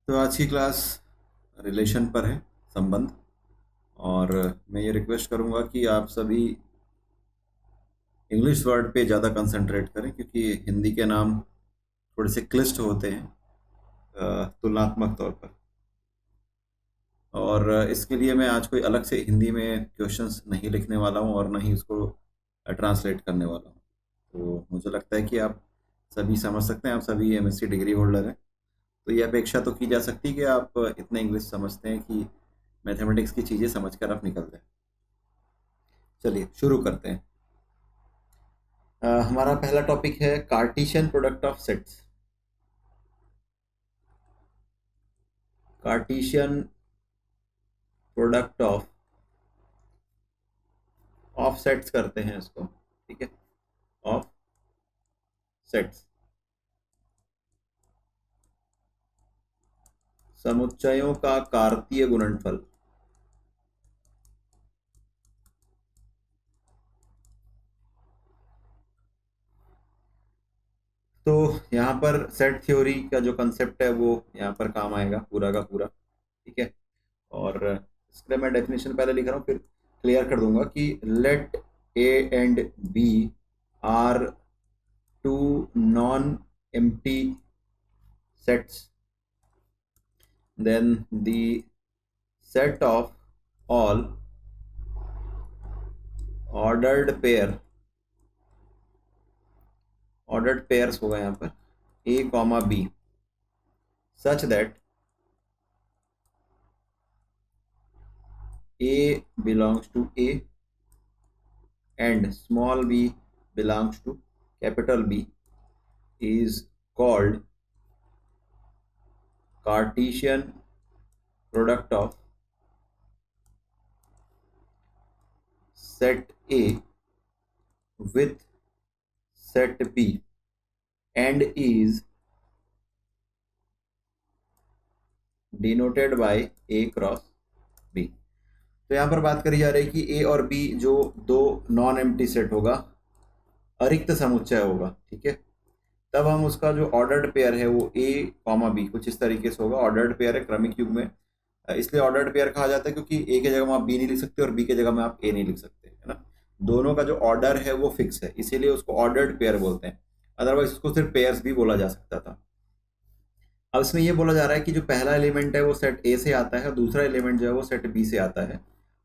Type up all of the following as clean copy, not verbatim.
तो आज की क्लास रिलेशन पर है, संबंध। और मैं ये रिक्वेस्ट करूँगा कि आप सभी इंग्लिश वर्ड पे ज़्यादा कंसंट्रेट करें, क्योंकि हिंदी के नाम थोड़े से क्लिष्ट होते हैं तुलनात्मक तौर पर। और इसके लिए मैं आज कोई अलग से हिंदी में क्वेश्चंस नहीं लिखने वाला हूँ और ना ही उसको ट्रांसलेट करने वाला हूँ। तो मुझे लगता है कि आप सभी समझ सकते हैं, आप सभी एमएससी डिग्री होल्डर हैं, तो ये अपेक्षा तो की जा सकती है कि आप इतना इंग्लिश समझते हैं कि मैथमेटिक्स की चीज़ें समझकर आप निकल जाए। चलिए शुरू करते हैं। हमारा पहला टॉपिक है Cartesian product of sets. Cartesian product of sets करते हैं इसको, ठीक है, ऑफ सेट्स, समुच्चयों का कार्तीय गुणनफल। तो यहाँ पर सेट थ्योरी का जो कंसेप्ट है वो यहाँ पर काम आएगा पूरा का पूरा, ठीक है। और इसके लिए मैं डेफिनेशन पहले लिख रहा हूँ, फिर क्लियर कर दूंगा कि let A and B are two non empty sets, then the set of all ordered pairs होगा यहाँ पर a comma b such that a belongs to a and small b belongs to capital B is called Cartesian product of set A with set B and is denoted by A cross B। तो यहाँ पर बात करी जा रही है कि A और B जो दो नॉन एम्प्टी सेट होगा, अरिक्त समुच्चय होगा, ठीक है, तब हम उसका जो ऑर्डर्ड पेयर है वो A कॉमा B कुछ इस तरीके से होगा। ऑर्डर्ड पेयर है क्रमिक युग में, इसलिए ऑर्डर्ड पेयर कहा जाता है क्योंकि A की जगह में आप B नहीं लिख सकते और B की जगह में आप A नहीं लिख सकते, है ना। दोनों का जो ऑर्डर है वो फिक्स है, इसीलिए उसको ऑर्डर्ड पेयर बोलते हैं। अदरवाइज उसको सिर्फ पेयर्स भी बोला जा सकता था। अब इसमें ये बोला जा रहा है कि जो पहला एलिमेंट है वो सेट ए से आता है, दूसरा एलिमेंट जो है वो सेट बी से आता है।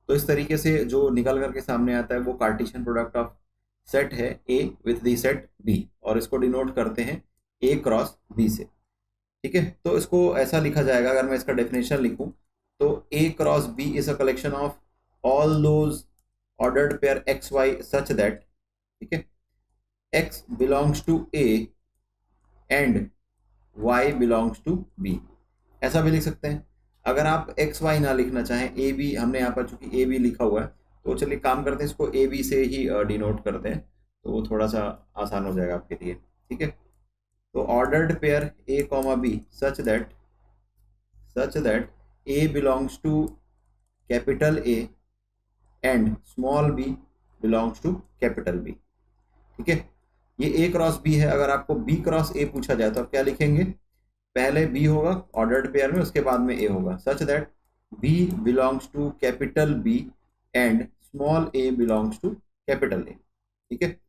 तो इस तरीके से जो निकल करके सामने आता है वो कार्टेशियन प्रोडक्ट ऑफ सेट है ए विथ दी सेट बी, और इसको डिनोट करते हैं ए क्रॉस बी से, ठीक है। तो इसको ऐसा लिखा जाएगा, अगर मैं इसका डेफिनेशन लिखूं तो A cross B is a collection of all those ordered pair x Y such that, ठीक है, X belongs to A and y belongs to b। ऐसा भी लिख सकते हैं। अगर आप एक्स वाई ना लिखना चाहें, ए बी, हमने यहाँ पर चूंकि ए बी लिखा हुआ है तो चलिए काम करते हैं, इसको ए बी से ही डिनोट करते हैं, तो वो थोड़ा सा आसान हो जाएगा आपके लिए, ठीक है। तो ordered pair A comma B such that A belongs to capital A and small B belongs to capital B, ठीक है। ये ए क्रॉस बी है। अगर आपको बी क्रॉस ए पूछा जाए तो आप क्या लिखेंगे, पहले बी होगा ऑर्डर्ड पेयर में, उसके बाद में ए होगा, such that B belongs to capital B and small A belongs to capital A, ठीक है।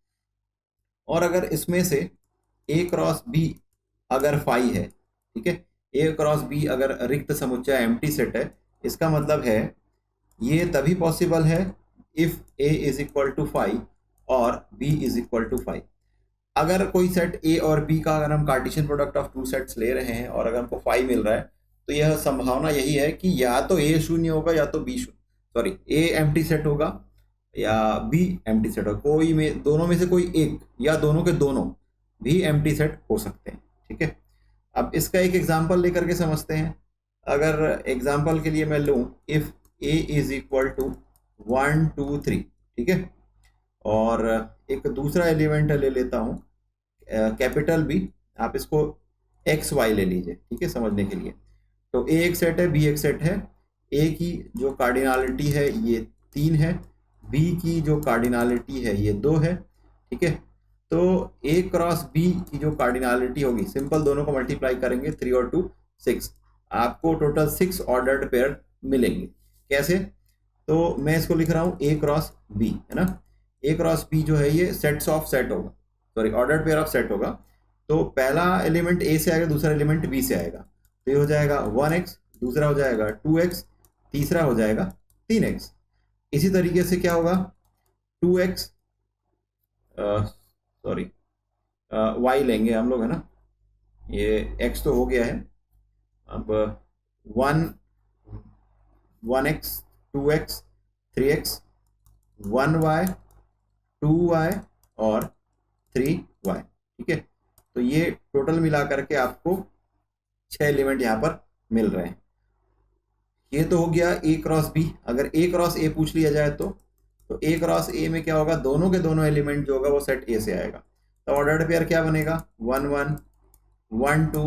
और अगर इसमें से ए क्रॉस बी अगर फाई है, ठीक है, ए क्रॉस बी अगर रिक्त समुच्चय एम्प्टी सेट है, इसका मतलब है ये तभी पॉसिबल है if A is equal to phi और B is equal to phi. अगर कोई सेट ए और बी का अगर हम Cartesian product of two sets ले रहे हैं और अगर हमको फाई मिल रहा है, तो यह संभावना यही है कि या तो ए शून्य होगा या तो बी शून्य, ए एम्प्टी सेट होगा या बी एम्प्टी सेट होगा, कोई में दोनों में से कोई एक या दोनों के दोनों भी एम्प्टी सेट हो सकते हैं, ठीक है। अब इसका एक एग्जाम्पल लेकर के समझते हैं। अगर एग्जाम्पल के लिए मैं लूँ, if A is equal to 1 2 3, ठीक है, और एक दूसरा एलिमेंट ले लेता हूँ कैपिटल बी, आप इसको एक्स वाई ले लीजिए, ठीक है, समझने के लिए। तो ए एक सेट है, बी एक सेट है। ए की जो कार्डिनलिटी है ये 3 है, बी की जो कार्डिनलिटी है ये 2 है, ठीक है। तो ए क्रॉस बी की जो कार्डिनलिटी होगी, सिंपल दोनों को मल्टीप्लाई करेंगे, 3 और 2 6। आपको टोटल 6 ऑर्डर्ड पेयर मिलेंगे। कैसे? तो मैं इसको लिख रहा हूँ ए क्रॉस बी, है ना। ए क्रॉस बी जो है ये सेट्स ऑफ सेट होगा, sorry ordered pair of set होगा। तो पहला एलिमेंट ए से आएगा, दूसरा एलिमेंट बी से आएगा, तो ये हो जाएगा 1x, दूसरा हो जाएगा 2x, तीसरा हो जाएगा 3x। इसी तरीके से क्या होगा, 2x सॉरी y लेंगे हम लोग, है ना। ये x तो हो गया है, अब 1x 2x 3x 1y 2y और 3y, ठीक है। तो ये टोटल मिला करके आपको 6 एलिमेंट यहाँ पर मिल रहे हैं। ये तो हो गया ए क्रॉस बी। अगर ए क्रॉस ए पूछ लिया जाए तो ए क्रॉस ए में क्या होगा, दोनों के दोनों एलिमेंट जो होगा वो सेट ए से आएगा। तो ऑर्डर्ड पेयर क्या बनेगा, 1 1 1 2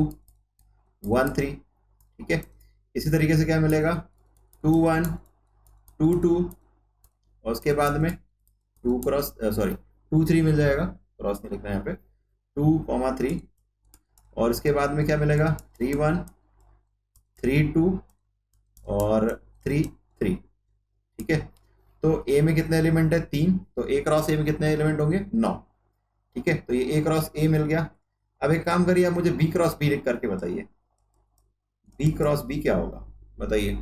1 3, ठीक है। इसी तरीके से क्या मिलेगा, 2 1 2 2 और उसके बाद में 2 क्रॉस 2 3 मिल जाएगा, क्रॉस नहीं लिखना है यहाँ पे, 2 3 और इसके बाद में क्या मिलेगा, 3 1 3 2 और 3 3, ठीक है। तो ए में कितने एलिमेंट है, 3, तो ए क्रॉस ए में कितने एलिमेंट होंगे, 9, ठीक है। तो ये ए क्रॉस ए मिल गया। अब एक काम करिए, आप मुझे बी क्रॉस बी लिख करके बताइए, बी क्रॉस बी क्या होगा, बताइए।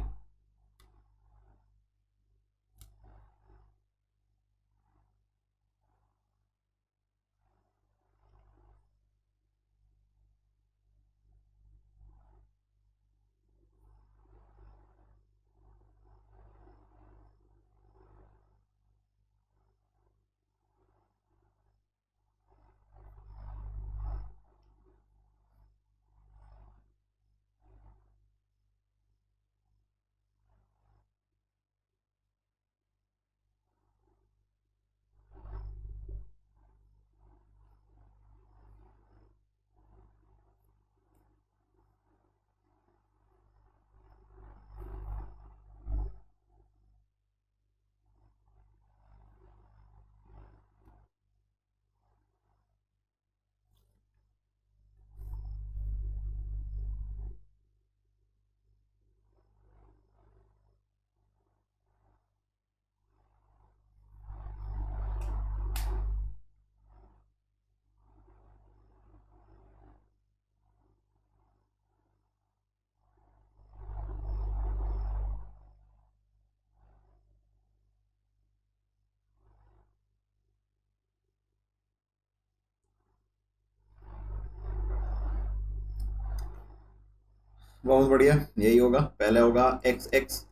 बहुत बढ़िया, यही होगा। पहले होगा एक्स एक्स,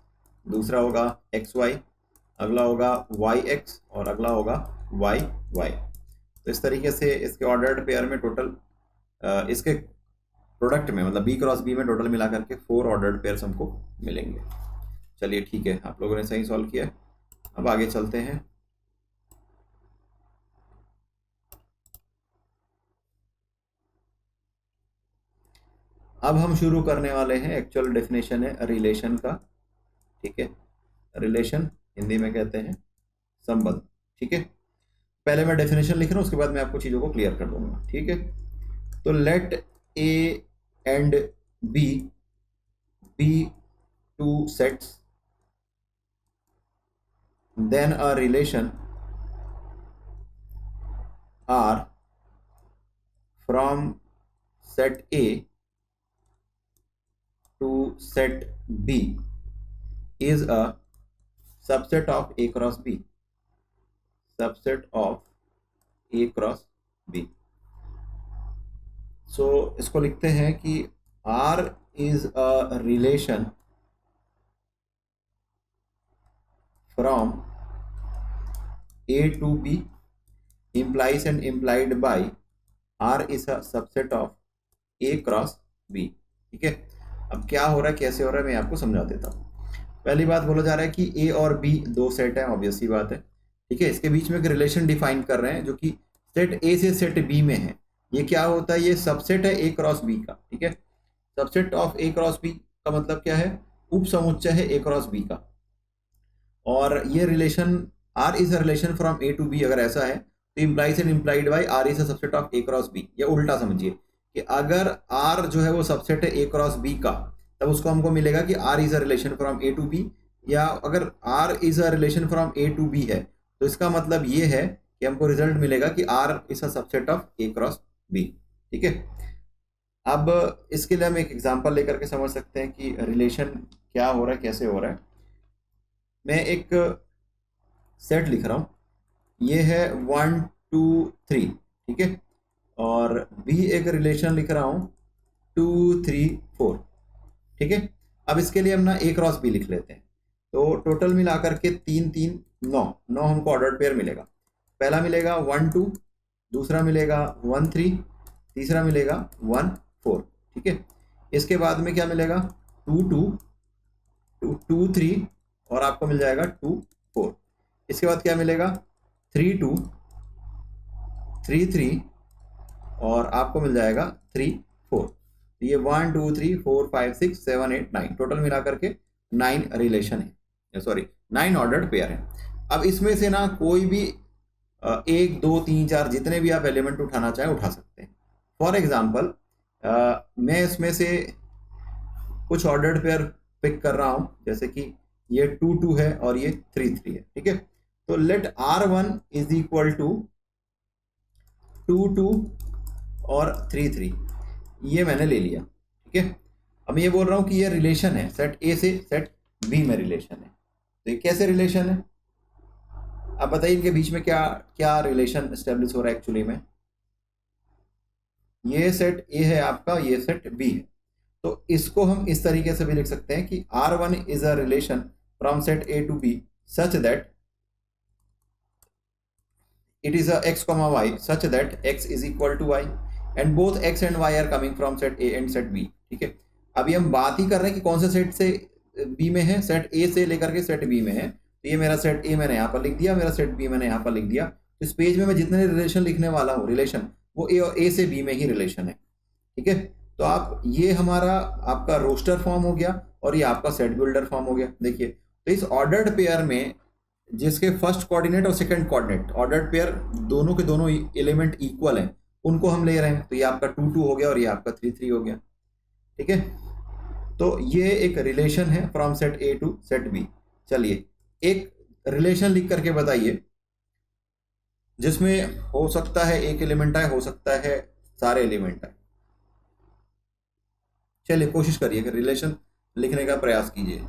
दूसरा होगा एक्स वाई, अगला होगा वाई एक्स और अगला होगा वाई वाई। तो इस तरीके से इसके ऑर्डर्ड पेयर में टोटल इसके प्रोडक्ट में मतलब बी क्रॉस बी में टोटल मिला करके 4 ऑर्डर्ड पेयर्स हमको मिलेंगे। चलिए ठीक है, आप लोगों ने सही सॉल्व किया। अब आगे चलते हैं। अब हम शुरू करने वाले हैं, एक्चुअल डेफिनेशन है रिलेशन का, ठीक है। रिलेशन हिंदी में कहते हैं संबंध, ठीक है। पहले मैं डेफिनेशन लिख रहा हूँ, उसके बाद मैं आपको चीज़ों को क्लियर कर दूंगा, ठीक है। तो let A and B be 2 sets, then a relation R from set A to set B is a subset of A cross B, subset of A cross B। so इसको लिखते हैं कि R is a relation from A to B implies and implied by R is a subset of A cross B, ठीक है। अब क्या हो रहा है, कैसे हो रहा है, मैं आपको समझा देता हूँ। पहली बात बोला जा रहा है कि A और B 2 सेट है, ऑब्वियस सी बात है, ठीक है। इसके बीच में एक रिलेशन डिफाइन कर रहे हैं जो कि सेट A से सेट B में है। ये क्या होता है, ये सबसेट है A क्रॉस B का, ठीक है। Subset of A cross B का मतलब क्या है, उप समुच्चय है A क्रॉस B का। और ये relation R is a relation from A to B अगर ऐसा है तो implies and implied by R is a subset of A cross B। या उल्टा समझिए कि अगर R जो है वो सबसेट है A क्रॉस B का, तब उसको हमको मिलेगा कि R is a relation from A to B, या अगर R is a relation from A to B है तो इसका मतलब ये है कि हमको रिजल्ट मिलेगा कि R is a subset of A cross B. ठीक है, अब इसके लिए हम एक एग्जांपल लेकर के समझ सकते हैं कि रिलेशन क्या हो रहा है, कैसे हो रहा है। मैं एक सेट लिख रहा हूँ, ये है 1 2 3, ठीक है, और बी एक रिलेशन लिख रहा हूँ 2 3 4, ठीक है। अब इसके लिए हम ना ए क्रॉस बी लिख लेते हैं, तो टोटल मिला करके 3 3 9 9 हमको ऑर्डर पेयर मिलेगा। पहला मिलेगा 1 2, दूसरा मिलेगा 1 3, तीसरा मिलेगा 1 4, ठीक है। इसके बाद में क्या मिलेगा 2 2 2 2 3, और आपको मिल जाएगा 2 4। इसके बाद क्या मिलेगा 3 2 3 3, और आपको मिल जाएगा 3 4। ये 1 2 3 4 5 6 7 8 9 टोटल मिला करके 9 रिलेशन है, सॉरी 9 ऑर्डर्ड पेयर है। अब इसमें से ना कोई भी 1 2 3 4 जितने भी आप एलिमेंट उठाना चाहें उठा सकते हैं। फॉर एग्जाम्पल मैं इसमें से कुछ ऑर्डर्ड पेयर पिक कर रहा हूं, जैसे कि ये 2 2 है और ये 3 3 है, ठीक है। तो late R1 is equal to 2 2 और 3 3, ये मैंने ले लिया, ठीक है। अब मैं ये बोल रहा हूं कि ये रिलेशन है सेट ए से सेट बी में रिलेशन है। तो ये कैसे रिलेशन है, अब बताइए इनके बीच में क्या क्या रिलेशन स्टेब्लिश हो रहा है एक्चुअली में। ये सेट ए है आपका, ये सेट बी है, तो इसको हम इस तरीके से भी लिख सकते हैं कि R1 is a relation from set A to B such that it is a x comma y such that x is equal to y and both x and y are coming from set a and set b। ठीक है, अभी हम बात ही कर रहे हैं कि कौन से सेट से b में है, सेट a से लेकर के सेट b में है। तो ये मेरा सेट a मैंने यहाँ पर लिख दिया, मेरा सेट b मैंने यहाँ पर लिख दिया। तो इस पेज में मैं जितने रिलेशन लिखने वाला हूँ, रिलेशन वो a और a से b में ही रिलेशन है, ठीक है। तो आप ये हमारा आपका रोस्टर फॉर्म हो गया और ये आपका सेट बिल्डर फॉर्म हो गया। देखिए, तो इस ऑर्डर्ड पेयर में जिसके फर्स्ट कोऑर्डिनेट और सेकंड कोऑर्डिनेट ऑर्डर्ड पेयर दोनों के दोनों एलिमेंट इक्वल हैं, उनको हम ले रहे हैं। तो ये आपका 2 2 हो गया और ये आपका 3 3 हो गया, ठीक है। तो ये एक रिलेशन है from set A to set B. चलिए एक रिलेशन लिख करके बताइए जिसमें हो सकता है एक एलिमेंट आए, हो सकता है सारे एलिमेंट आए। चलिए कोशिश करिए कि रिलेशन लिखने का प्रयास कीजिए।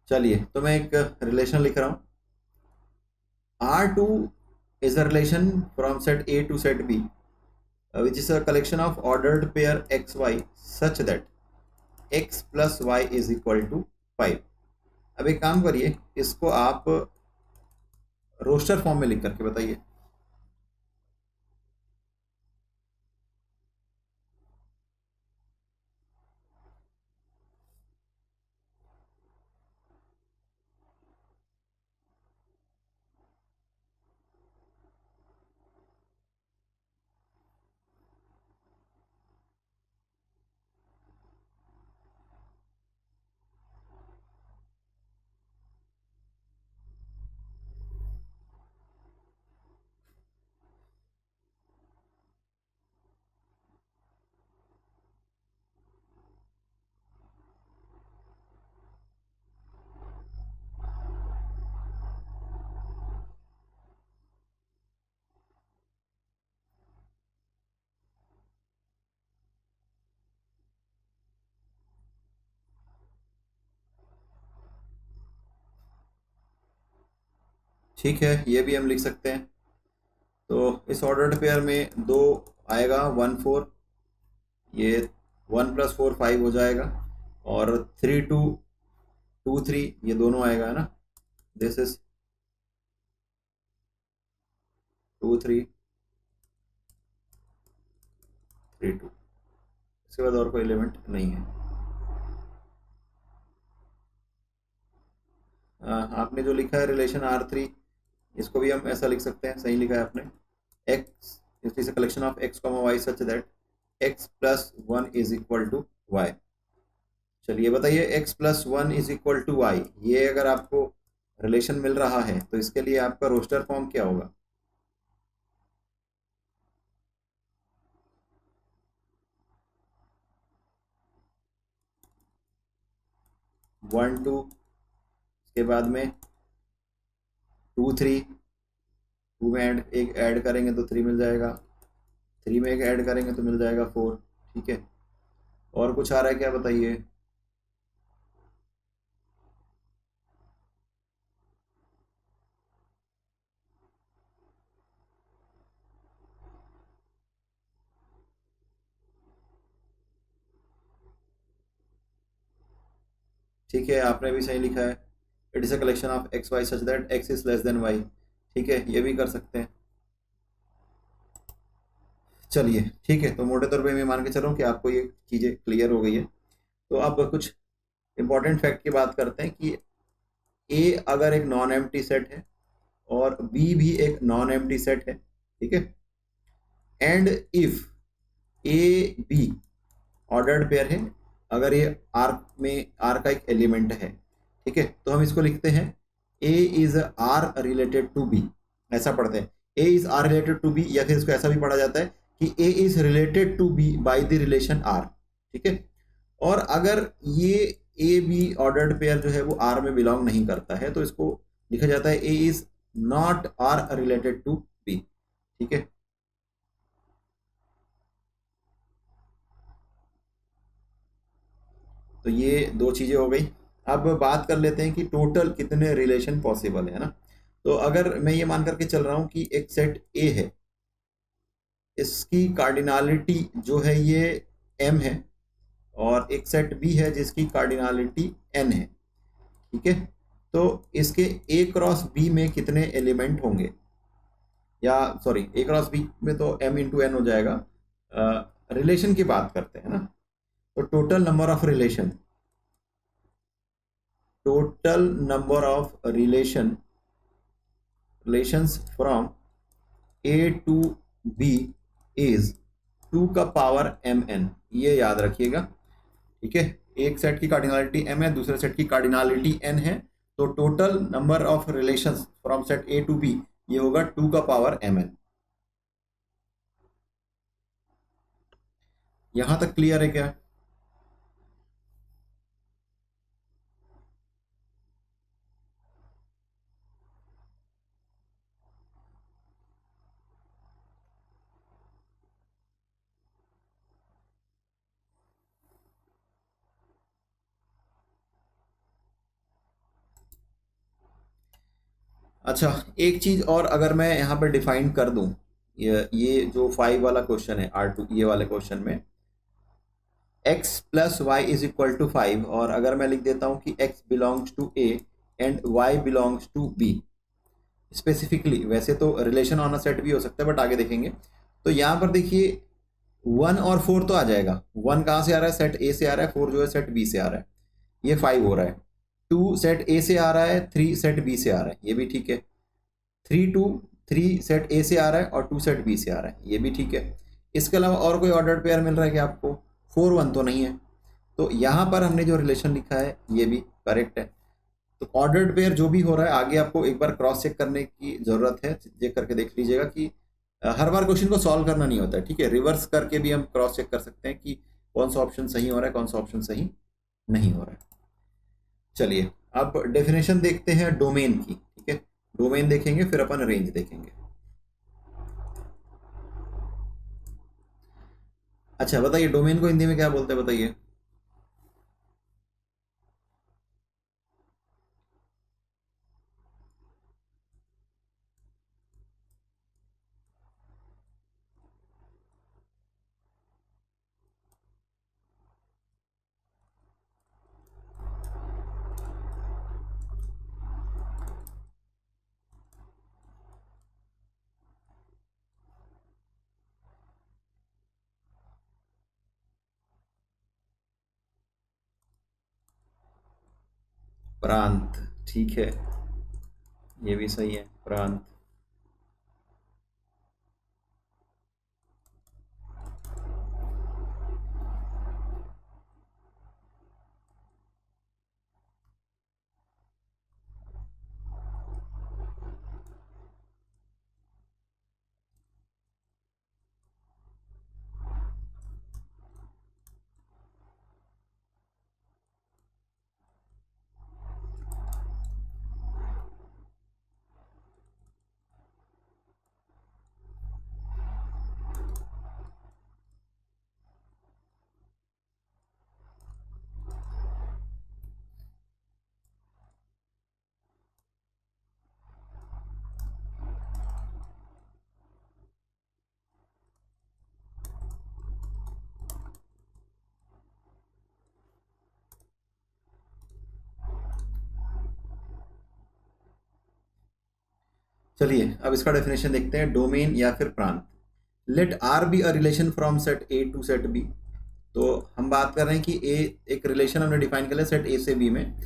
चलिए तो मैं एक रिलेशन लिख रहा हूं, R2 is a relation from set A to set B, which is a collection of ordered pair xy such that x plus y is equal to 5। अब एक काम करिए, इसको आप रोस्टर फॉर्म में लिख करके बताइए। ठीक है, ये भी हम लिख सकते हैं। तो इस ऑर्डर्ड पेयर में 2 आएगा, 1 4, ये 1 + 4 5 हो जाएगा, और 3 2 2 3 ये दोनों आएगा, है ना। This is 2 3 3 2। इसके बाद और कोई एलिमेंट नहीं है। आपने जो लिखा है रिलेशन R3, इसको भी हम ऐसा लिख सकते हैं, सही लिखा है आपने। x is a collection of x, y such that x + 1 = y। चलिए बताइए, x + 1 = y, ये अगर आपको रिलेशन मिल रहा है तो इसके लिए आपका रोस्टर फॉर्म क्या होगा? 1 2, इसके बाद में 2 3, 2 में एक ऐड करेंगे तो 3 मिल जाएगा, 3 में एक ऐड करेंगे तो मिल जाएगा 4। ठीक है, और कुछ आ रहा है क्या, बताइए। ठीक है, आपने भी सही लिखा है। It is a collection of x Y such that x is less than y. ठीक है, ये भी कर सकते हैं। चलिए ठीक है, तो मोटे तौर पे मैं मान के चल रहा हूँ कि आपको ये चीज़ें क्लियर हो गई है। तो अब कुछ इंपॉर्टेंट फैक्ट की बात करते हैं कि ए अगर एक नॉन एम्प्टी सेट है और बी भी एक नॉन एम्प्टी सेट है, ठीक है, and if A be ordered pair है, अगर ये आर में आर का एक एलिमेंट है, ठीक है, तो हम इसको लिखते हैं A is R related to B, ऐसा पढ़ते हैं। A is R related to B, या फिर इसको ऐसा भी पढ़ा जाता है कि A is related to B by the relation R. ठीक है, और अगर ये ए बी ऑर्डर्ड पेयर जो है वो आर में बिलोंग नहीं करता है तो इसको लिखा जाता है A is not R related to B. ठीक है, तो ये दो चीज़ें हो गई। अब बात कर लेते हैं कि टोटल कितने रिलेशन पॉसिबल है ना। तो अगर मैं ये मान करके चल रहा हूँ कि एक सेट ए है, इसकी कार्डिनालिटी जो है ये m है, और एक सेट बी है जिसकी कार्डिनालिटी n है। ठीक है, तो इसके a क्रॉस b में कितने एलिमेंट होंगे, या सॉरी a क्रॉस b में तो m इंटू n हो जाएगा। रिलेशन की बात करते हैं ना, तो total number of relations from A to B is 2 का पावर mn, ये याद रखिएगा। ठीक है, एक सेट की कार्डिनलिटी m है, दूसरे सेट की कार्डिनलिटी n है, तो total number of relations from set A to B ये होगा 2 का पावर mn। यहां तक क्लियर है क्या? अच्छा, एक चीज और अगर मैं यहाँ पर डिफाइन कर दूं, ये जो 5 वाला क्वेश्चन है R2, ये वाले क्वेश्चन में x + y = 5, और अगर मैं लिख देता हूं कि x belongs to a and y belongs to b specifically, वैसे तो रिलेशन ऑन अ सेट भी हो सकता है बट आगे देखेंगे। तो यहाँ पर देखिए 1 और 4 तो आ जाएगा। 1 कहाँ से आ रहा है, सेट ए से आ रहा है, 4 जो है सेट बी से आ रहा है, ये 5 हो रहा है। 2 सेट ए से आ रहा है, 3 सेट बी से आ रहा है, ये भी ठीक है। 3 2 3 सेट ए से आ रहा है और 2 सेट बी से आ रहा है, ये भी ठीक है। इसके अलावा और कोई ऑर्डर्ड पेयर मिल रहा है क्या आपको? 4 1 तो नहीं है, तो यहाँ पर हमने जो रिलेशन लिखा है ये भी करेक्ट है। तो ऑर्डर्ड पेयर जो भी हो रहा है, आगे आपको एक बार क्रॉस चेक करने की ज़रूरत है, चेक करके देख लीजिएगा कि हर बार क्वेश्चन को सॉल्व करना नहीं होता है। ठीक है, रिवर्स करके भी हम क्रॉस चेक कर सकते हैं कि कौन सा ऑप्शन सही हो रहा है, कौन सा ऑप्शन सही नहीं हो रहा है। चलिए अब डेफिनेशन देखते हैं डोमेन की। ठीक है, डोमेन देखेंगे फिर अपन रेंज देखेंगे। अच्छा बताइए, डोमेन को हिंदी में क्या बोलते हैं, बताइए। प्रांत, ठीक है, ये भी सही है, प्रांत। चलिए अब इसका डेफिनेशन देखते हैं, डोमेन या फिर प्रांत। Let R be a relation from set A to set B. तो हम बात कर रहे हैं कि ए एक रिलेशन हमने डिफाइन कर लिया सेट ए से बी में।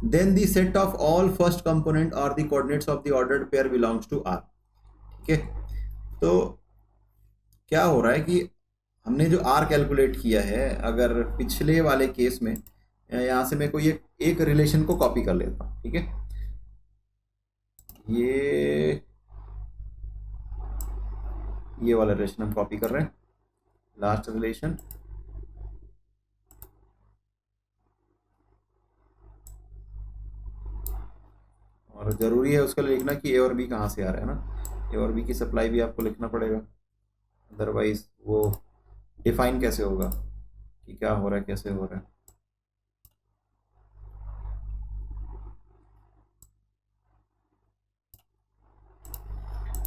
Then the set of all first component और the coordinates of the ordered pair belongs to R. ठीक है, तो क्या हो रहा है कि हमने जो आर कैलकुलेट किया है, अगर पिछले वाले केस में यहाँ से मैं कोई एक रिलेशन को कॉपी कर लेता हूँ। ठीक है, ये वाला रिलेशन हम कॉपी कर रहे हैं, लास्ट रिलेशन। और ज़रूरी है उसका लिखना कि ए और बी कहाँ से आ रहा है ना, ए और बी की सप्लाई भी आपको लिखना पड़ेगा, अदरवाइज वो डिफाइन कैसे होगा कि क्या हो रहा है, कैसे हो रहा है।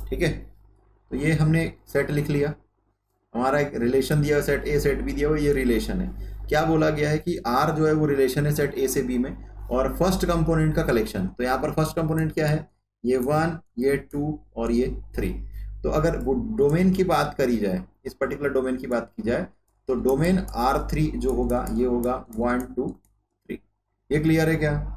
ठीक है, तो ये हमने सेट लिख लिया, हमारा एक रिलेशन दिया, सेट ए सेट बी दिया हुआ, ये रिलेशन है। क्या बोला गया है कि आर जो है वो रिलेशन है सेट ए से बी में, और फर्स्ट कंपोनेंट का कलेक्शन। तो यहाँ पर फर्स्ट कंपोनेंट क्या है, ये 1, ये 2 और ये 3। तो अगर वो डोमेन की बात करी जाए, इस पर्टिकुलर डोमेन की बात की जाए, तो डोमेन R3 जो होगा ये होगा 1 2 3। ये क्लियर है क्या?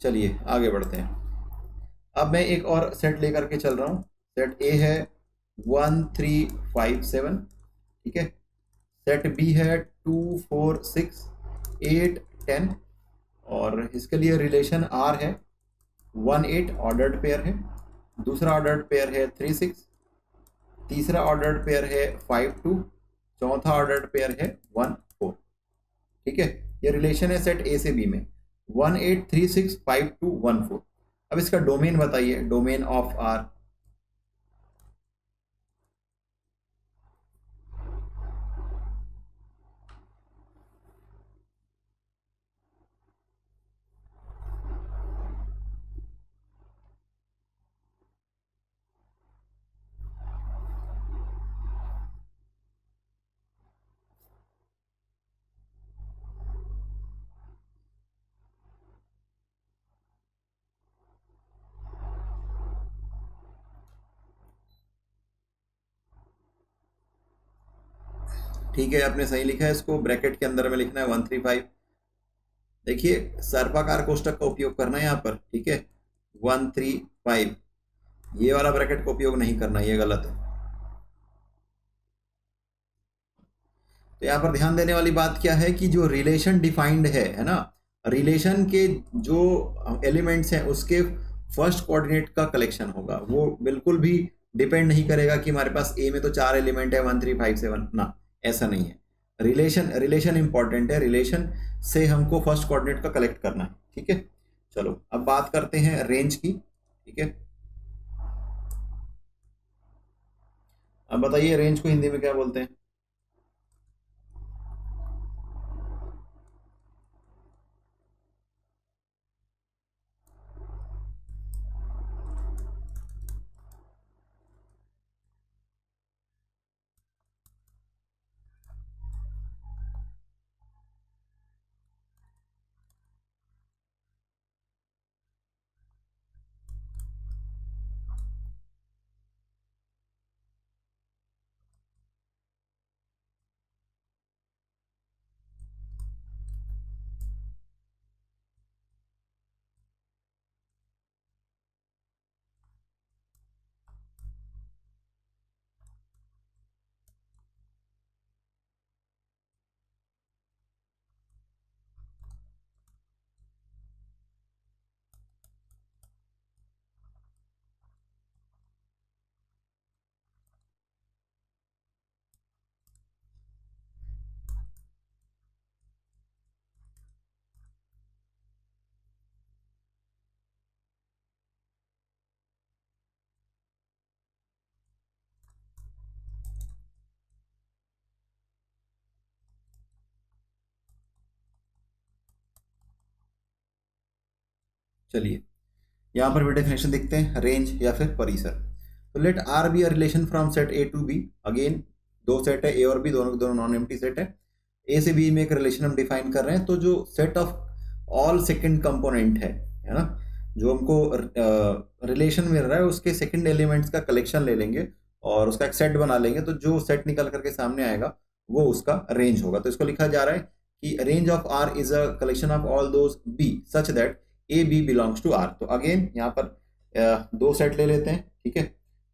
चलिए आगे बढ़ते हैं। अब मैं एक और सेट लेकर के चल रहा हूँ। सेट ए है 1 3 5 7। ठीक है, सेट बी है 2 4 6 8 10, और इसके लिए रिलेशन आर है 1 8, ऑर्डर्ड पेयर है। दूसरा ऑर्डर्ड पेयर है 3 6, तीसरा ऑर्डर्ड पेयर है 5 2, चौथा ऑर्डर्ड पेयर है 1 4। ठीक है, ये रिलेशन है सेट ए से बी में 1 8 3 6 5 2 1 4। अब इसका डोमेन बताइए, डोमेन ऑफ आर। ठीक है, आपने सही लिखा है, इसको ब्रैकेट के अंदर में लिखना है 1 3 5। देखिए सर्पाकार कोष्टक का उपयोग करना है यहाँ पर। ठीक है, 1 3 5, ये वाला ब्रैकेट का उपयोग नहीं करना, ये गलत है। तो यहाँ पर ध्यान देने वाली बात क्या है कि जो रिलेशन डिफाइंड है ना, रिलेशन के जो एलिमेंट्स हैं उसके फर्स्ट कोऑर्डिनेट का कलेक्शन होगा। वो बिल्कुल भी डिपेंड नहीं करेगा कि हमारे पास ए में तो 4 एलिमेंट है 1 3 5 7 ना, ऐसा नहीं है। रिलेशन रिलेशन इंपॉर्टेंट है, रिलेशन से हमको फर्स्ट कोऑर्डिनेट का कलेक्ट करना है। ठीक है, चलो अब बात करते हैं रेंज की। ठीक है, अब बताइए रेंज को हिंदी में क्या बोलते हैं? चलिए यहाँ पर भी डेफिनेशन देखते हैं, रेंज या फिर परिसर। तो let R be a relation from set A to B. Again दो सेट है, ए और बी, दोनों दोनों नॉन एम्प्टी सेट है। ए से बी में एक रिलेशन हम डिफाइन कर रहे हैं, तो जो set of all second component है ना, जो हमको रिलेशन मिल रहा है उसके सेकंड एलिमेंट्स का कलेक्शन ले लेंगे और उसका एक सेट बना लेंगे, तो जो सेट निकल करके सामने आएगा वो उसका रेंज होगा। तो इसको लिखा जा रहा है कि range of R is a collection of all those B such that A B belongs to R. तो अगेन यहाँ पर दो सेट ले लेते हैं, ठीक है।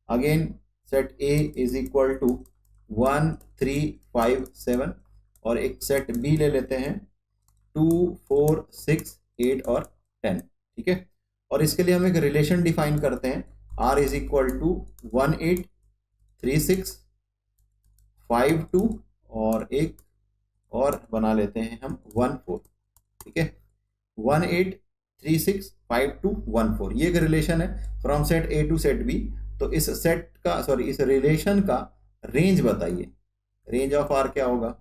Again set A is equal to 1 3 5 7 और एक सेट बी ले लेते हैं 2 4 6 8 और 10, ठीक है। और इसके लिए हम एक रिलेशन डिफाइन करते हैं, आर इज इक्वल टू 1 8 3 6 5 2 और एक और बना लेते हैं हम 1 4, ठीक है। 1 8 3 6 5 2 1 4 ये एक रिलेशन है from set A to set B. तो इस सेट का इस रिलेशन का रेंज बताइए, रेंज ऑफ आर क्या होगा।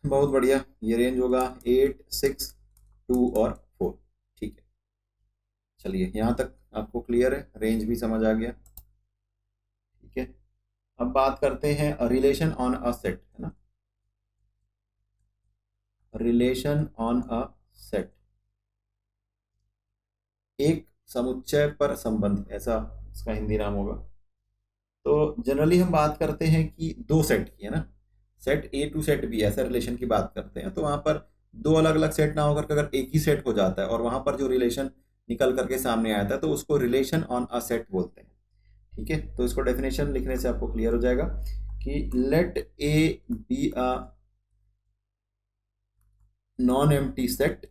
बहुत बढ़िया, ये रेंज होगा 8 6 2 और 4, ठीक है। चलिए यहाँ तक आपको क्लियर है, रेंज भी समझ आ गया, ठीक है। अब बात करते हैं रिलेशन ऑन अ सेट, है ना, रिलेशन ऑन अ सेट, एक समुच्चय पर संबंध, ऐसा इसका हिंदी नाम होगा। तो जनरली हम बात करते हैं कि दो सेट की, है ना, set A to set B ऐसा रिलेशन की बात करते हैं, तो वहां पर दो अलग अलग सेट ना होकर के अगर एक ही सेट हो जाता है और वहां पर जो रिलेशन निकल करके सामने आता है तो उसको रिलेशन ऑन अ सेट बोलते हैं, ठीक है। तो इसको डेफिनेशन लिखने से आपको क्लियर हो जाएगा कि let A B a non empty set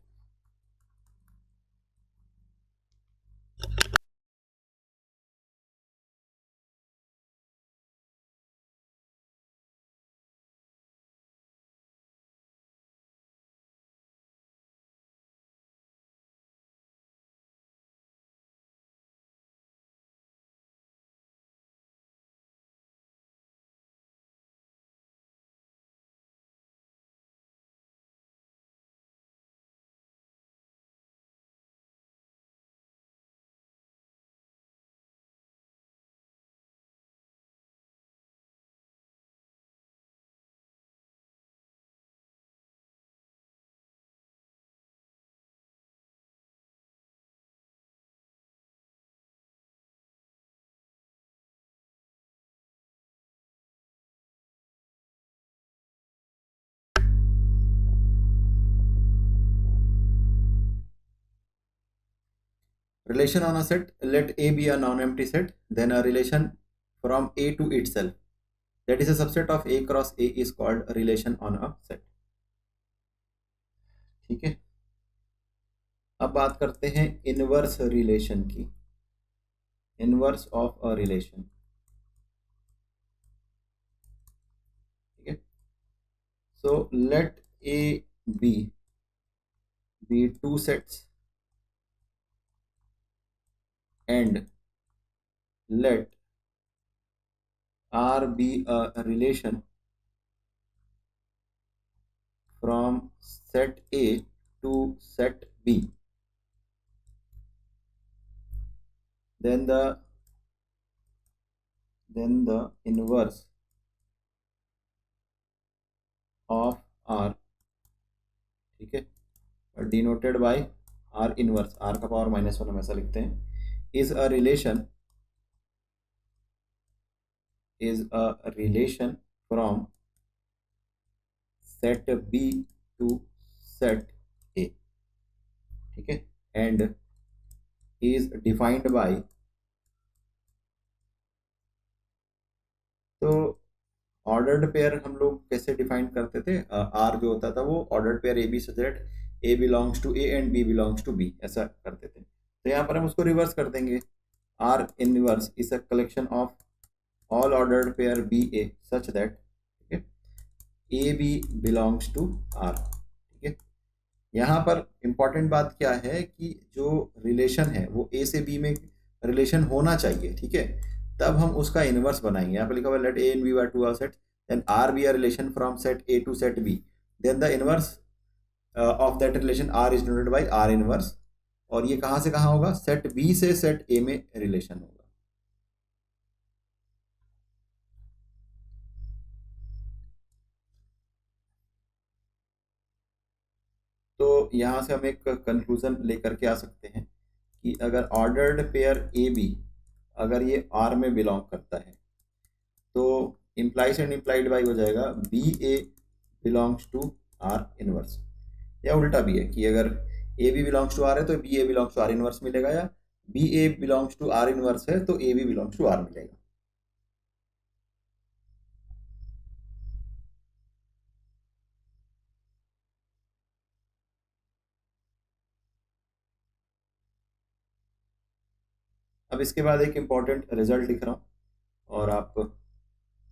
relation on a set, let A be a non-empty set, then a relation from A to itself, that is a subset of A cross A, is called a relation on a set, ठीक है। अब बात करते हैं inverse relation की, inverse of a relation, ठीक है। So let A B be two sets and let R be a relation from set A to set B, then the inverse of R, ठीक है, denoted by R inverse, R का power -1 हम ऐसा लिखते हैं, is a relation from set B to set A, ठीक है, and is defined by, तो ऑर्डर्ड पेयर हम लोग कैसे डिफाइन करते थे, आर जो होता था वो ordered pair A B such that A belongs to A and B belongs to B, ऐसा करते थे। तो यहाँ पर हम उसको रिवर्स कर देंगे, R inverse is a collection of all ordered pair B A such that, ठीक है, A B belongs to R, ठीक है। यहाँ पर इंपॉर्टेंट बात क्या है कि जो रिलेशन है वो ए से बी में रिलेशन होना चाहिए, ठीक है, तब हम उसका इनवर्स बनाएंगे। यहाँ पे लिखा हुआ let A and B are two are set then R be R relation from set A to set B then the inverse of that relation R is denoted by R inverse. और ये कहाँ से कहाँ होगा, set B से set A में relation होगा। तो यहाँ से हम एक कंक्लूजन लेकर के आ सकते हैं कि अगर ऑर्डर्ड पेयर ए बी अगर ये आर में बिलोंग करता है तो इम्प्लाइज एंड इम्प्लाइड बाई हो जाएगा B A belongs to R inverse, या उल्टा भी है कि अगर A B belongs to R है तो B A belongs to R inverse मिलेगा, या B A belongs to R inverse है तो A B belongs to R मिलेगा। अब इसके बाद एक इंपॉर्टेंट रिजल्ट लिख रहा हूँ और आप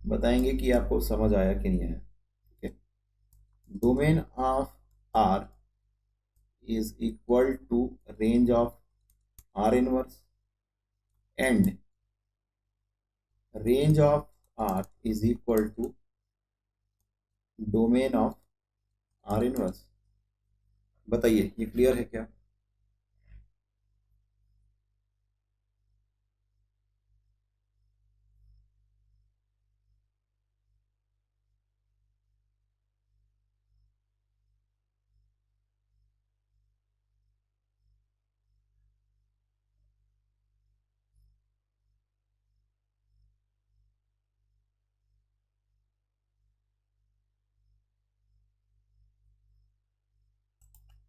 बताएंगे कि आपको समझ आया कि नहीं आया, ठीक है। Domain of R is equal to range of R inverse and range of R is equal to domain of R inverse। बताइए ये क्लियर है क्या?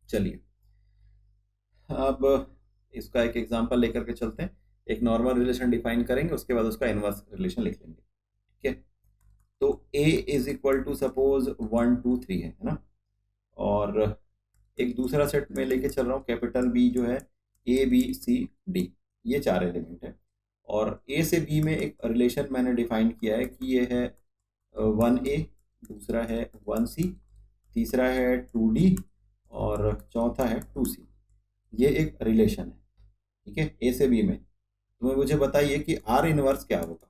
चलिए अब इसका एक एग्जांपल लेकर के चलते हैं। एक नॉर्मल रिलेशन डिफाइन करेंगे, उसके बाद उसका इनवर्स रिलेशन लिख लेंगे, ठीक है। तो a is equal to suppose 1 2 3 है ना, और एक दूसरा सेट में लेके चल रहा हूँ, कैपिटल बी जो है ए बी सी डी, ये 4 एलिमेंट है। और ए से बी में एक रिलेशन मैंने डिफाइन किया है कि ये है 1 ए, दूसरा है 1 सी, तीसरा है 2 डी और चौथा है 2 सी। ये एक रिलेशन है, ठीक है, ए से बी में। तो मुझे बताइए कि आर इनवर्स क्या होगा।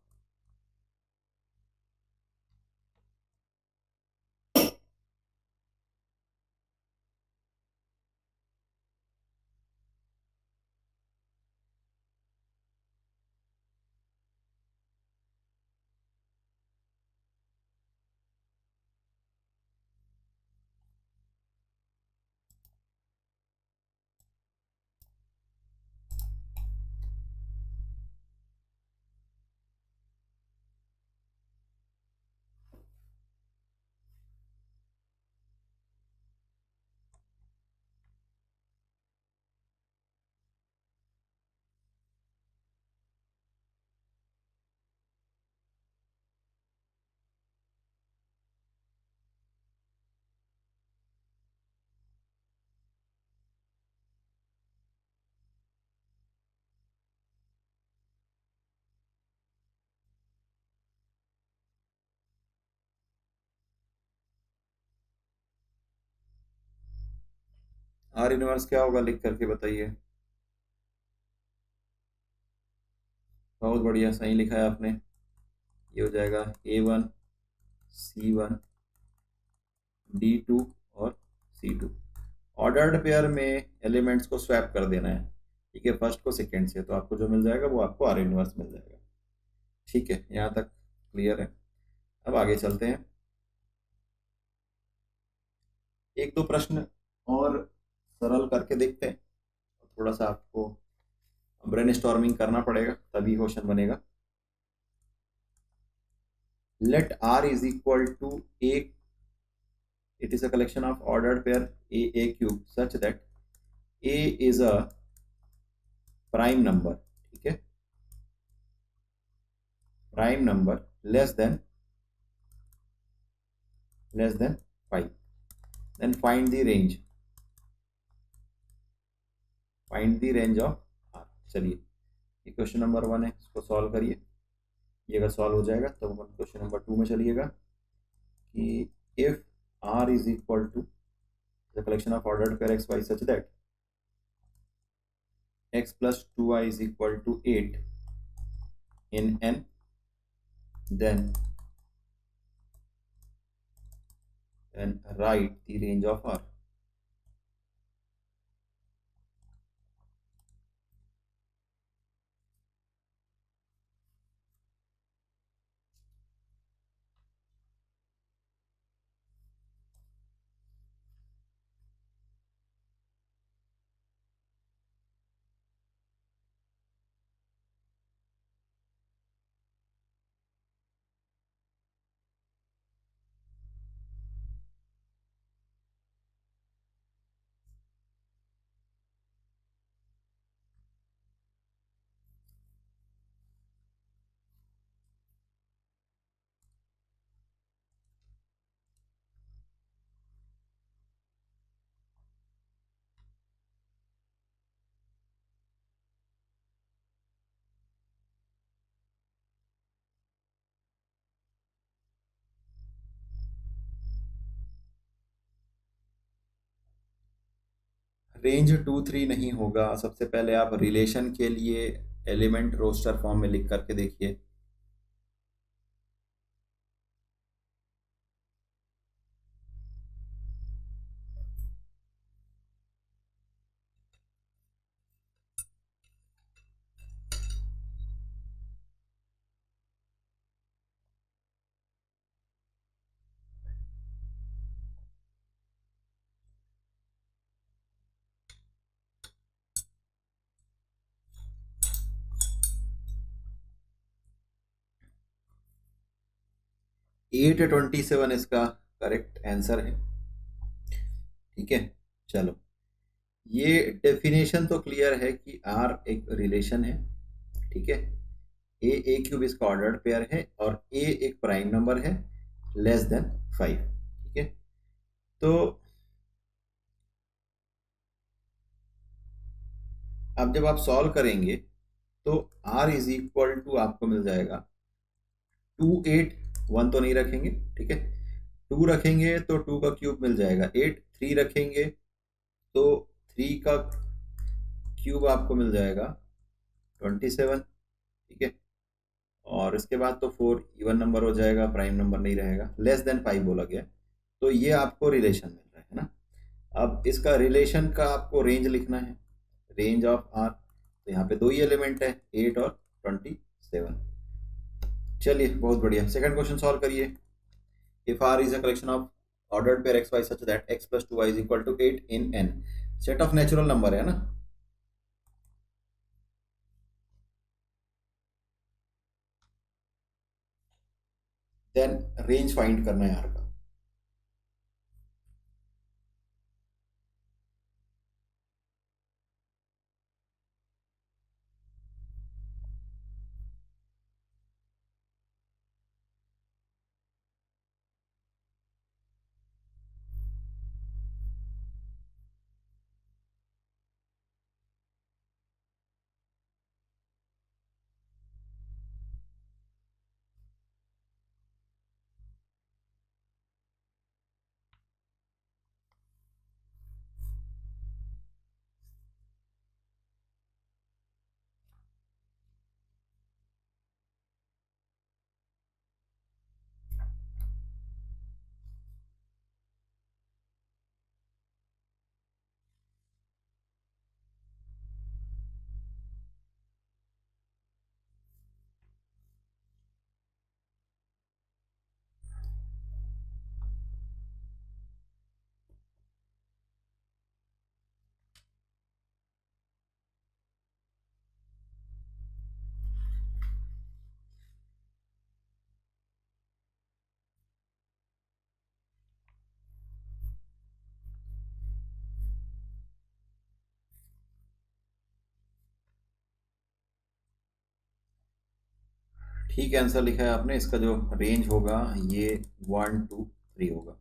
आर इनवर्स क्या होगा लिख करके बताइए। बहुत बढ़िया, सही लिखा है आपने। ये हो जाएगा A1 C1 D2 और C2। ऑर्डर्ड पेयर में एलिमेंट्स को स्वैप कर देना है, ठीक है, फर्स्ट को सेकेंड से, तो आपको जो मिल जाएगा वो आपको आर इनवर्स मिल जाएगा। ठीक है, यहाँ तक क्लियर है। अब आगे चलते हैं, एक दो प्रश्न और सरल करके देखते हैं। थोड़ा सा आपको ब्रेनस्टॉर्मिंग करना पड़ेगा तभी क्वेश्चन बनेगा। Let R is equal to A, it is a collection of ordered pair a cube such that a is a prime number, ठीक है, prime number less than 5, then find the range of r। चलिए ये question number 1 है, इसको solve करिए। ये अगर solve हो जाएगा तो अपन क्वेश्चन नंबर 2 में चलिएगा कि if R is equal to the collection of ordered pair x Y such that x plus 2y is equal to 8 in n, then write the range of R. Range 2 3 नहीं होगा। सबसे पहले आप relation के लिए एलिमेंट रोस्टर फॉर्म में लिख करके देखिए। 827 इसका करेक्ट आंसर है। ठीक है, चलो, ये डेफिनेशन तो क्लियर है कि आर एक रिलेशन है। ठीक है, ए क्यूब इसका ऑर्डर्ड पेयर है और ए एक प्राइम नंबर है लेस देन 5। ठीक है, तो अब जब आप सॉल्व करेंगे तो r इज इक्वल टू आपको मिल जाएगा 2 8, 1 तो नहीं रखेंगे। ठीक है, 2 रखेंगे तो 2 का क्यूब मिल जाएगा 8, 3 रखेंगे तो 3 का क्यूब आपको मिल जाएगा 27। ठीक है, और इसके बाद तो 4 इवन नंबर हो जाएगा, प्राइम नंबर नहीं रहेगा, लेस देन 5 बोला गया। तो ये आपको रिलेशन मिल रहा है ना। अब इसका रिलेशन का आपको रेंज लिखना है, रेंज ऑफ आर। तो यहाँ पे दो ही एलिमेंट है, 8 और 27। चलिए, बहुत बढ़िया। सेकंड क्वेश्चन सॉल्व करिए। If R is a collection of ordered pair x Y such that x plus 2y is equal to 8 in n, set of natural number है ना। देन रेंज फाइंड करना है आर का। ठीक है, answer लिखा है आपने। इसका जो रेंज होगा ये 1 2 3 होगा।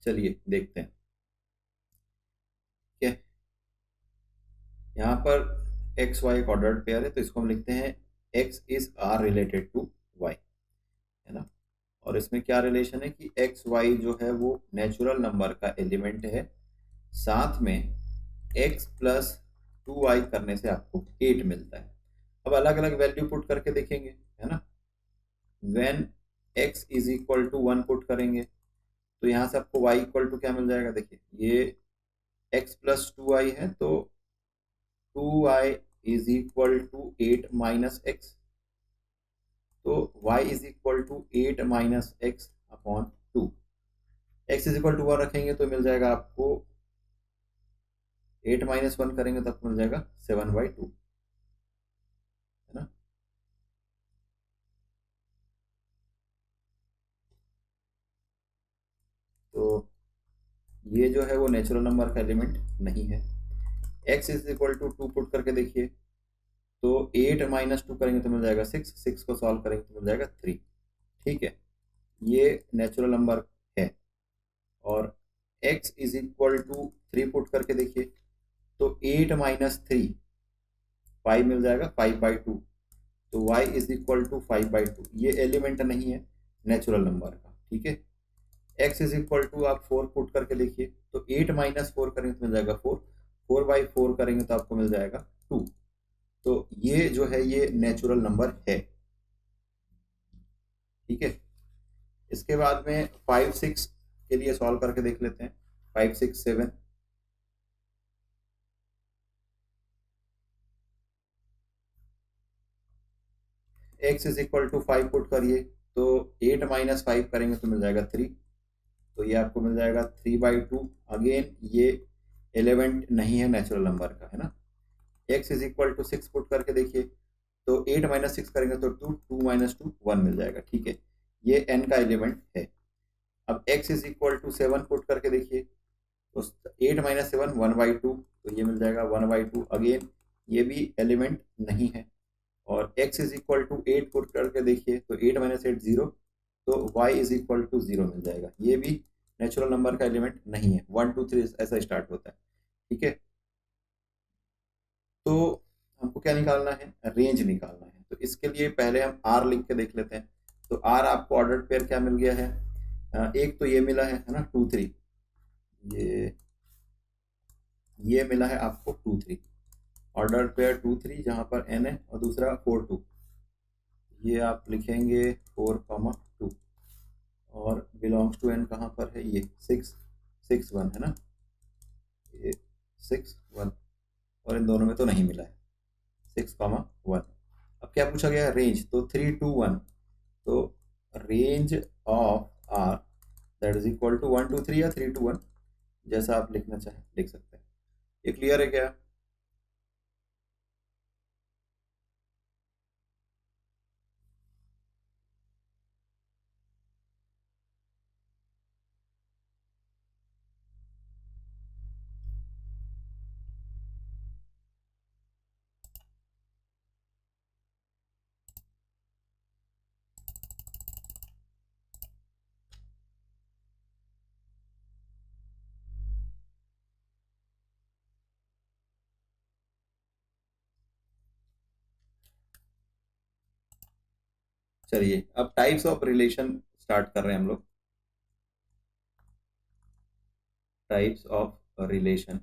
चलिए देखते हैं। क्या यहाँ पर एक्स वाई एक ऑर्डर्ड पेयर है, तो इसको हम लिखते हैं x is R related to y, है ना। और इसमें क्या रिलेशन है कि एक्स वाई जो है वो नेचुरल नंबर का एलिमेंट है, साथ में एक्स प्लस 2y करने से आपको 8 मिलता है। अब अलग अलग वैल्यू पुट करके देखेंगे, है ना। When x is equal to 1 put करेंगे तो यहाँ से आपको y इक्वल टू क्या मिल जाएगा, देखिए ये x प्लस 2y है, तो 2y is equal to 8 minus x, तो y is equal to 8 minus x upon 2। x is equal to 1 रखेंगे तो मिल जाएगा आपको 8 माइनस 1 करेंगे तो आपको मिल जाएगा 7/2, है ना। तो ये जो है वो नेचुरल नंबर का एलिमेंट नहीं है। x is equal to 2 put करके देखिए, तो 8 माइनस 2 करेंगे तो मिल जाएगा 6, 6 को सॉल्व करेंगे तो मिल जाएगा 3। ठीक है, ये नेचुरल नंबर है। और x is equal to 3 put करके देखिए, तो 8 माइनस 3 5 मिल जाएगा, 5/2, तो y इज इक्वल टू 5/2। ये एलिमेंट नहीं है नेचुरल नंबर का, ठीक है। x इज इक्वल टू आप 4 पुट करके देखिए, तो 8 माइनस 4 करेंगे तो मिल जाएगा 4, 4/4 करेंगे तो आपको मिल जाएगा 2। तो ये जो है ये नेचुरल नंबर है, ठीक है। इसके बाद में 5 6 के लिए सॉल्व करके देख लेते हैं। 5 6 7, x is equal to 5 put करिए, तो 8 माइनस 5 करेंगे तो मिल जाएगा 3, तो ये आपको मिल जाएगा 3/2। अगेन ये एलिमेंट नहीं है नेचुरल नंबर का, है ना। x is equal to 6 put करके देखिए, तो 8 माइनस 6 करेंगे तो 2, 2 माइनस 2 1 मिल जाएगा, ठीक है। ये n का एलिमेंट है। अब x is equal to 7 put करके देखिए, तो 8 माइनस 7 1/2, तो ये मिल जाएगा 1/2। अगेन ये भी एलिमेंट नहीं है। और x is equal to 8 put करके देखिए, तो 8 माइनस 8 0, तो y इज इक्वल टू 0 मिल जाएगा। ये भी नेचुरल नंबर का एलिमेंट नहीं है। 1 2 3 ऐसा स्टार्ट होता है, ठीक है। तो हमको क्या निकालना है, रेंज निकालना है। तो इसके लिए पहले हम r लिख के देख लेते हैं। तो r आपको ऑर्डर्ड पेयर क्या मिल गया है, एक तो ये मिला है ना 2 3, ये मिला है आपको 2 3, ऑर्डर पेयर 2 3, जहां पर n है, और दूसरा 4 2, ये आप लिखेंगे 4, 2, और बिलोंग्स टू n कहाँ पर है, ये 6 6 1, है ना, ये 6 1, और इन दोनों में तो नहीं मिला है 6, 1। अब क्या पूछा गया है, रेंज, तो 3 2 1, तो range of r that is equal to 1 2 3 या 3 2 1, जैसा आप लिखना चाहें लिख सकते हैं। ये क्लियर है क्या। चलिए अब टाइप्स ऑफ रिलेशन स्टार्ट कर रहे हैं हम लोग। टाइप्स ऑफ रिलेशन,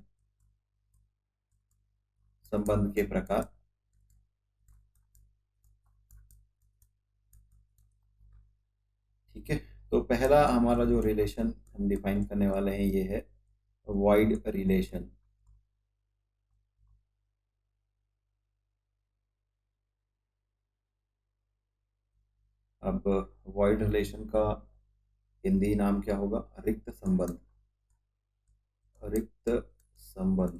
संबंध के प्रकार। ठीक है, तो पहला हमारा जो रिलेशन हम डिफाइन करने वाले हैं ये है वॉइड रिलेशन। अब वॉइड रिलेशन का हिंदी नाम क्या होगा, रिक्त संबंध, रिक्त संबंध।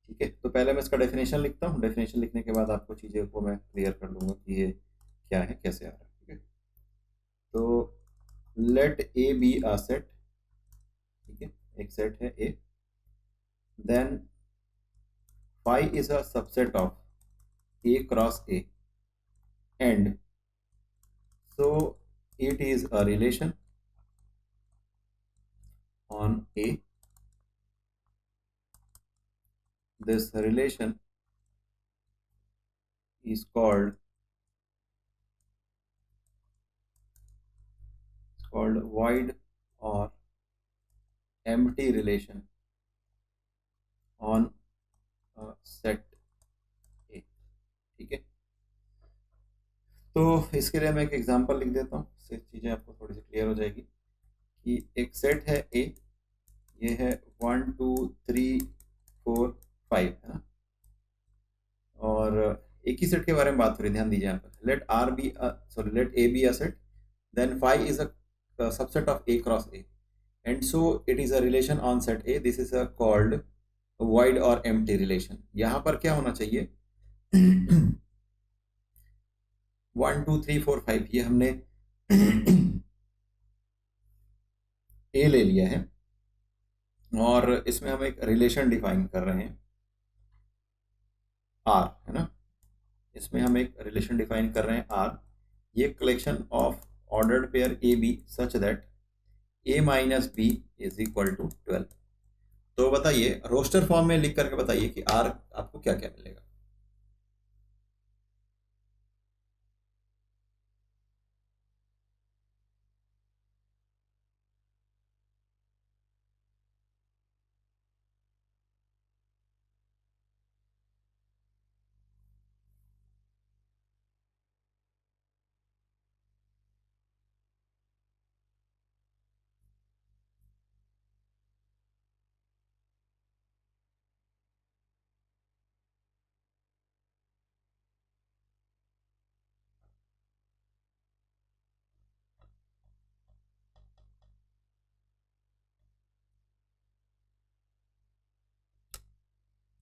ठीक है, तो पहले मैं इसका डेफिनेशन लिखता हूँ, डेफिनेशन लिखने के बाद आपको चीज़ें को मैं क्लियर कर दूंगा कि ये क्या है, कैसे आ रहा है। ठीक है, तो let A B a set, ठीक है, एक सेट है A, then phi is a subset of A cross A, and so it is a relation on A, this relation is called void or empty relation on set ए। ठीक है, तो इसके लिए मैं एक एग्जांपल लिख देता हूँ, इससे चीज़ें आपको थोड़ी सी क्लियर हो जाएगी कि एक सेट है ए, ये है 1 2 3 4 5 है ना, और एक ही सेट के बारे में बात करें, ध्यान दीजिए यहाँ पर। Let A B a set, then 5 is a subset of A cross A, and so it is a relation on set A, this is a called void or empty relation. यहाँ पर क्या होना चाहिए 1 2 3 4 5, ये हमने ए ले लिया है और इसमें हम एक रिलेशन डिफाइन कर रहे हैं आर, है ना, इसमें हम एक रिलेशन डिफाइन कर रहे हैं आर। ये collection of ordered pair A B such that A minus B is equal to 12। तो बताइए, रोस्टर फॉर्म में लिख करके बताइए कि आर आपको क्या क्या मिलेगा।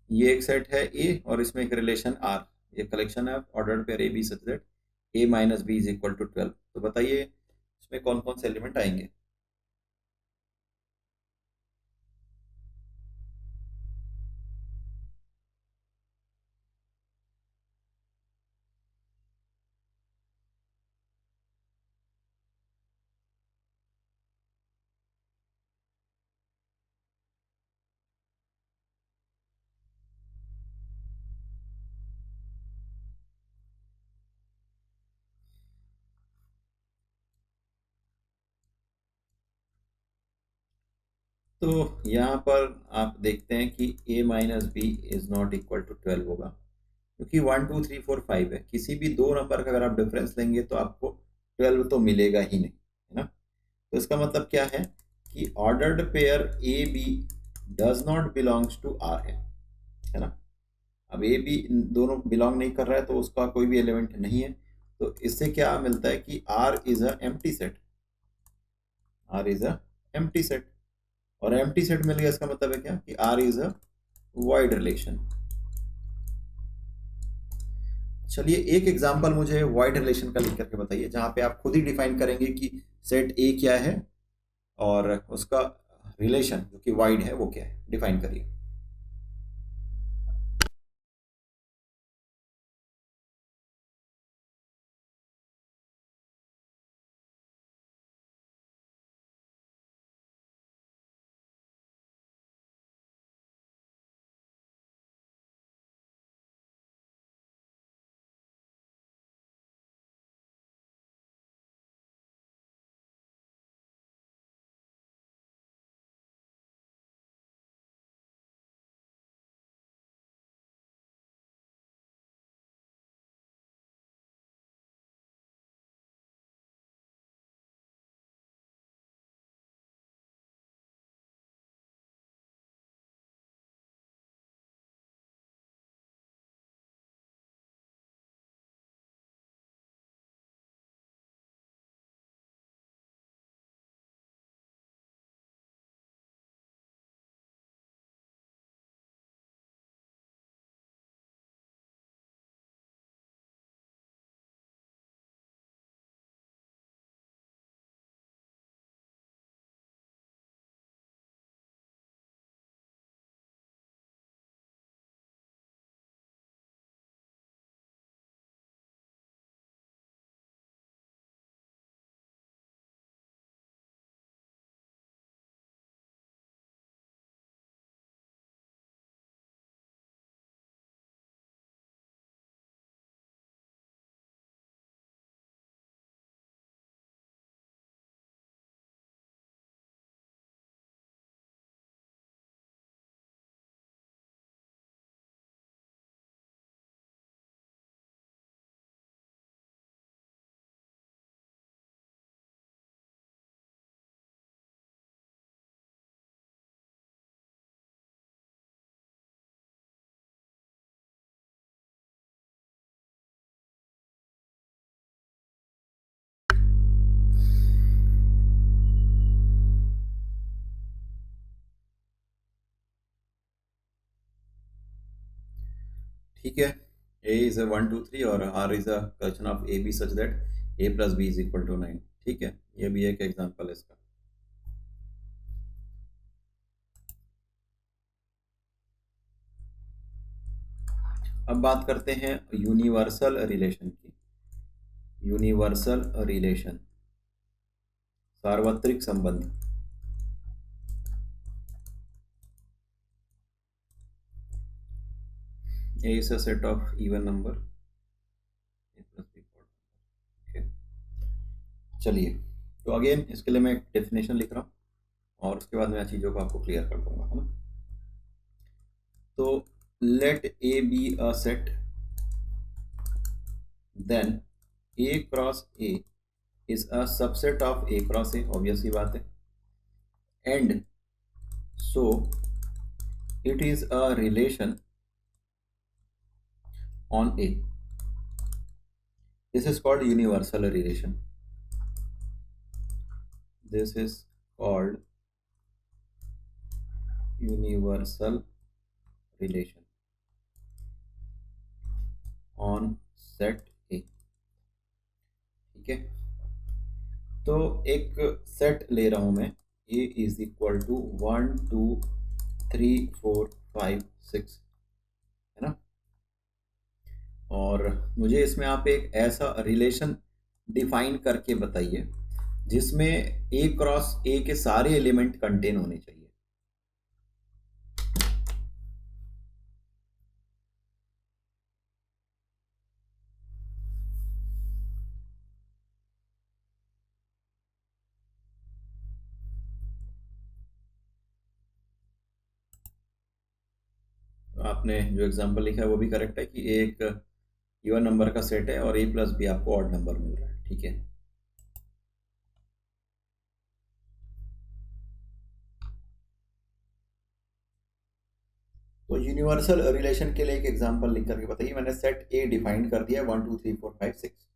ये एक सेट है ए और इसमें एक रिलेशन आर, ये कलेक्शन है ordered pair A B such that A minus B is equal to 12। तो बताइए इसमें कौन कौन से एलिमेंट आएंगे। तो यहाँ पर आप देखते हैं कि a minus B is not equal to 12 होगा, क्योंकि 1 2 3 4 5 है, किसी भी दो नंबर का अगर आप डिफरेंस लेंगे तो आपको 12 तो मिलेगा ही नहीं, है ना। तो इसका मतलब क्या है कि ordered pair A B does not belongs to R है ना। अब ए बी दोनों बिलोंग नहीं कर रहा है तो उसका कोई भी एलिमेंट नहीं है, तो इससे क्या मिलता है कि R is a empty set, R is a empty set. और एम्प्टी सेट मिल गया, इसका मतलब है क्या कि R is a void relation. चलिए एक एग्जांपल मुझे वाइड रिलेशन का लिख करके बताइए, जहां पे आप खुद ही डिफाइन करेंगे कि सेट ए क्या है और उसका रिलेशन जो कि वाइड है वो क्या है, डिफाइन करिए। ठीक है, ए इज अ 1 2 3 और R is a collection of A B such that A plus B is equal to 9। ठीक है, ये भी एक एग्जांपल है इसका। अब बात करते हैं यूनिवर्सल रिलेशन की। यूनिवर्सल रिलेशन, सार्वत्रिक संबंध। A is a set of even number A plus B odd number। okay। चलिए, तो अगेन इसके लिए मैं एक डेफिनेशन लिख रहा हूँ और उसके बाद मैं चीज़ों को आपको क्लियर कर दूंगा, है ना। तो let A B a set, then A cross A is a subset of A cross A, obvious सी बात है। And so it is a relation on A। This is called universal relation। This is called universal relation on set A। ठीक है, तो एक set ले रहा हूं मैं, A इज इक्वल टू 1 2 3 4 5 6, है ना। और मुझे इसमें आप एक ऐसा रिलेशन डिफाइन करके बताइए जिसमें ए क्रॉस ए के सारे एलिमेंट कंटेन होने चाहिए। आपने जो एग्जांपल लिखा है वो भी करेक्ट है कि एक इवन नंबर का सेट है और ए प्लस बी आपको ऑड नंबर मिल रहा है। ठीक है, तो यूनिवर्सल रिलेशन के लिए एक एग्जांपल लिख करके बताइए। मैंने सेट ए डिफाइन कर दिया 1 2 3 4 5 6।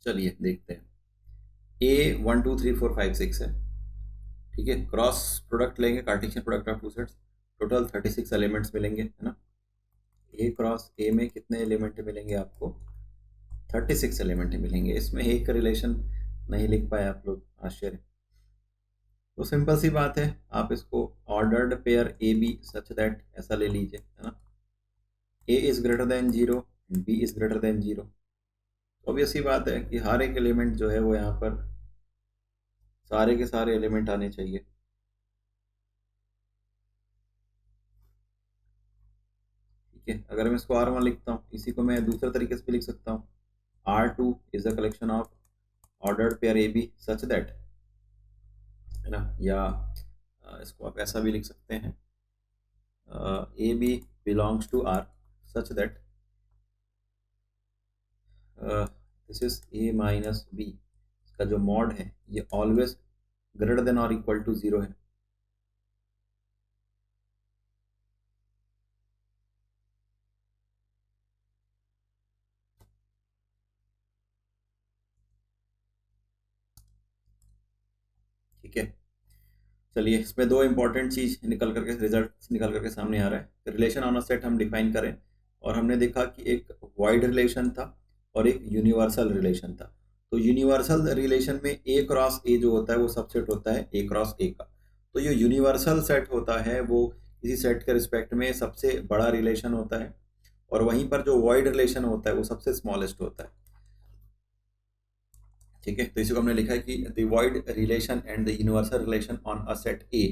चलिए देखते हैं। ए 1 2 3 4 5 6 है, ठीक है। क्रॉस प्रोडक्ट लेंगे, Cartesian product of two sets, total 36 elements मिलेंगे, है ना। ए क्रॉस ए में कितने एलिमेंट मिलेंगे आपको? 36 एलिमेंट मिलेंगे। इसमें एक रिलेशन नहीं लिख पाए आप लोग, आश्चर्य। तो सिंपल सी बात है, आप इसको ordered pair A B such that ऐसा ले लीजिए, है ना। A is greater than 0, B is greater than 0। Obvious सी बात है कि हर एक एलिमेंट जो है वो यहाँ पर सारे के सारे एलिमेंट आने चाहिए। ठीक है, अगर मैं इसको R1 लिखता हूँ, इसी को मैं दूसरे तरीके से भी लिख सकता हूँ। R2 is a collection of ordered pair A B such that, है ना। या इसको आप ऐसा भी लिख सकते हैं, A B belongs to R such that this is A minus B, इसका जो मॉड है ये ऑलवेज ग्रेटर देन और इक्वल टू 0 है। ठीक है, चलिए इसमें दो इंपॉर्टेंट चीज निकल करके, रिजल्ट निकल करके सामने आ रहा है। रिलेशन ऑन अ सेट हम डिफाइन करें, और हमने देखा कि एक वाइड रिलेशन था और एक यूनिवर्सल रिलेशन था। तो यूनिवर्सल रिलेशन में ए क्रॉस ए जो होता है वो सबसेट होता है ए क्रॉस ए का। तो ये यूनिवर्सल सेट होता है वो किसी सेट के रिस्पेक्ट में सबसे बड़ा रिलेशन होता है, और वहीं पर जो वाइड रिलेशन होता है वो सबसे स्मॉलेस्ट होता है। ठीक है, तो इसी को हमने लिखा है कि the wide relation and the universal relation on a set A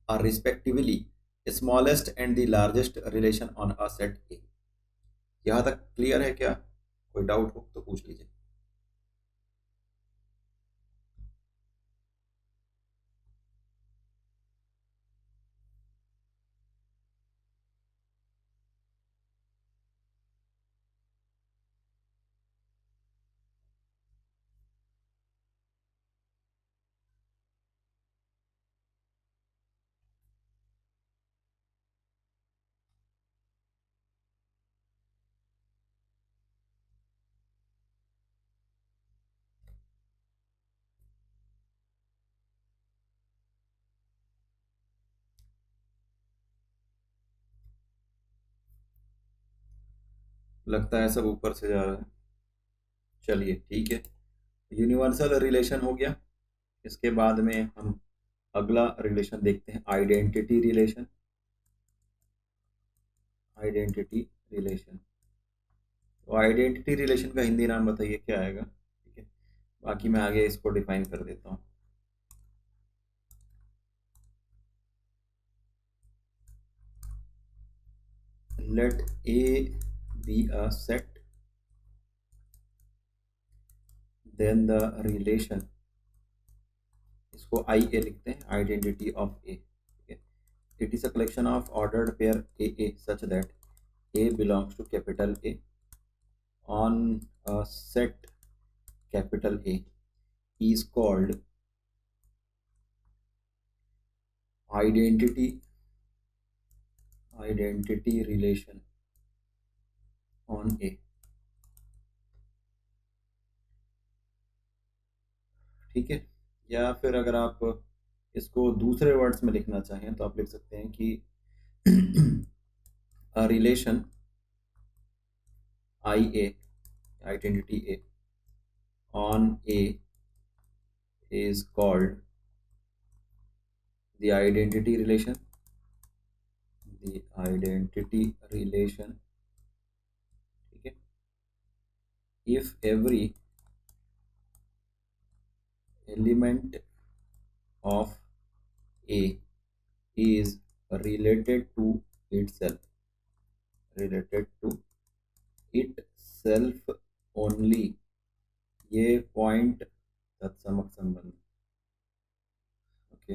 R respectively smallest and the largest relation on a set ए। यहाँ तक क्लियर है क्या? कोई डाउट हो तो पूछ लीजिए। लगता है सब ऊपर से जा रहा है। चलिए ठीक है, यूनिवर्सल रिलेशन हो गया। इसके बाद में हम अगला रिलेशन देखते हैं, आइडेंटिटी रिलेशन। आइडेंटिटी रिलेशन, तो आइडेंटिटी रिलेशन का हिंदी नाम बताइए क्या आएगा? ठीक है, बाकी मैं आगे इसको डिफाइन कर देता हूँ। Let A B a set, then the relation, इसको आई ए लिखते हैं, आइडेंटिटी ऑफ ए। ठीक है, it is a collection of ordered pair A A such that A belongs to capital A on a set capital A is called identity relation on A। ठीक है, या फिर अगर आप इसको दूसरे वर्ड्स में लिखना चाहें तो आप लिख सकते हैं कि a relation IA, identity A on A is called the identity relation, the identity relation। ठीक है, if every element of A is related to itself, related to itself only, ये पॉइंट तत्समक संबंध। ओके,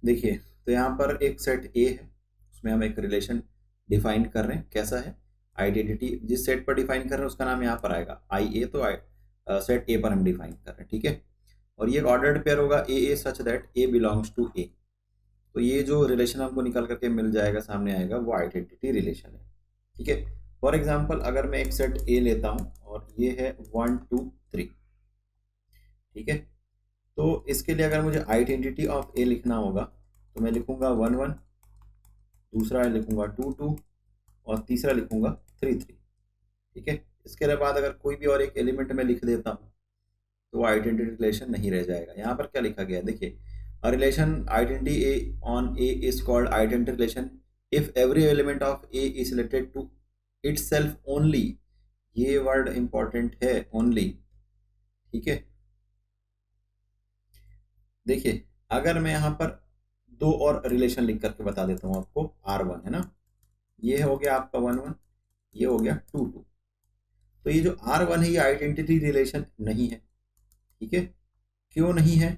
देखिए तो यहाँ पर एक सेट ए है, उसमें हम एक रिलेशन डिफाइन कर रहे हैं। कैसा है? आइडेंटिटी जिस सेट पर डिफाइन कर रहे हैं उसका नाम यहाँ पर आएगा आई ए, तो सेट ए पर हम डिफाइन कर रहे हैं। ठीक है, और ये एक ऑर्डर्ड पेयर होगा A such that A belongs to A. तो ये जो रिलेशन हमको निकाल करके मिल जाएगा, सामने आएगा, वो आइडेंटिटी रिलेशन है। ठीक है। फॉर एग्जाम्पल अगर मैं एक सेट ए लेता हूं और ये है 1 2 3, ठीक है, तो इसके लिए अगर मुझे आइडेंटिटी ऑफ ए लिखना होगा तो मैं लिखूंगा 1 1, दूसरा लिखूंगा 2 2 और तीसरा लिखूंगा 3 3। ठीक है। इसके बाद अगर कोई भी और एक एलिमेंट में लिख देता हूँ तो वो आइडेंटिटी रिलेशन नहीं रह जाएगा। यहाँ पर क्या लिखा गया है देखिए, a relation identity A on A is called identity relation if every element of A is related to itself only. ये वर्ड इंपॉर्टेंट है, ओनली। ठीक है। देखिए अगर मैं यहाँ पर दो और रिलेशन लिख करके बता देता हूँ आपको, R1 है ना, ये हो गया आपका 1 1, ये हो गया 2 2। तो ये जो R1 है ये आइडेंटिटी रिलेशन नहीं है। ठीक है। क्यों नहीं है?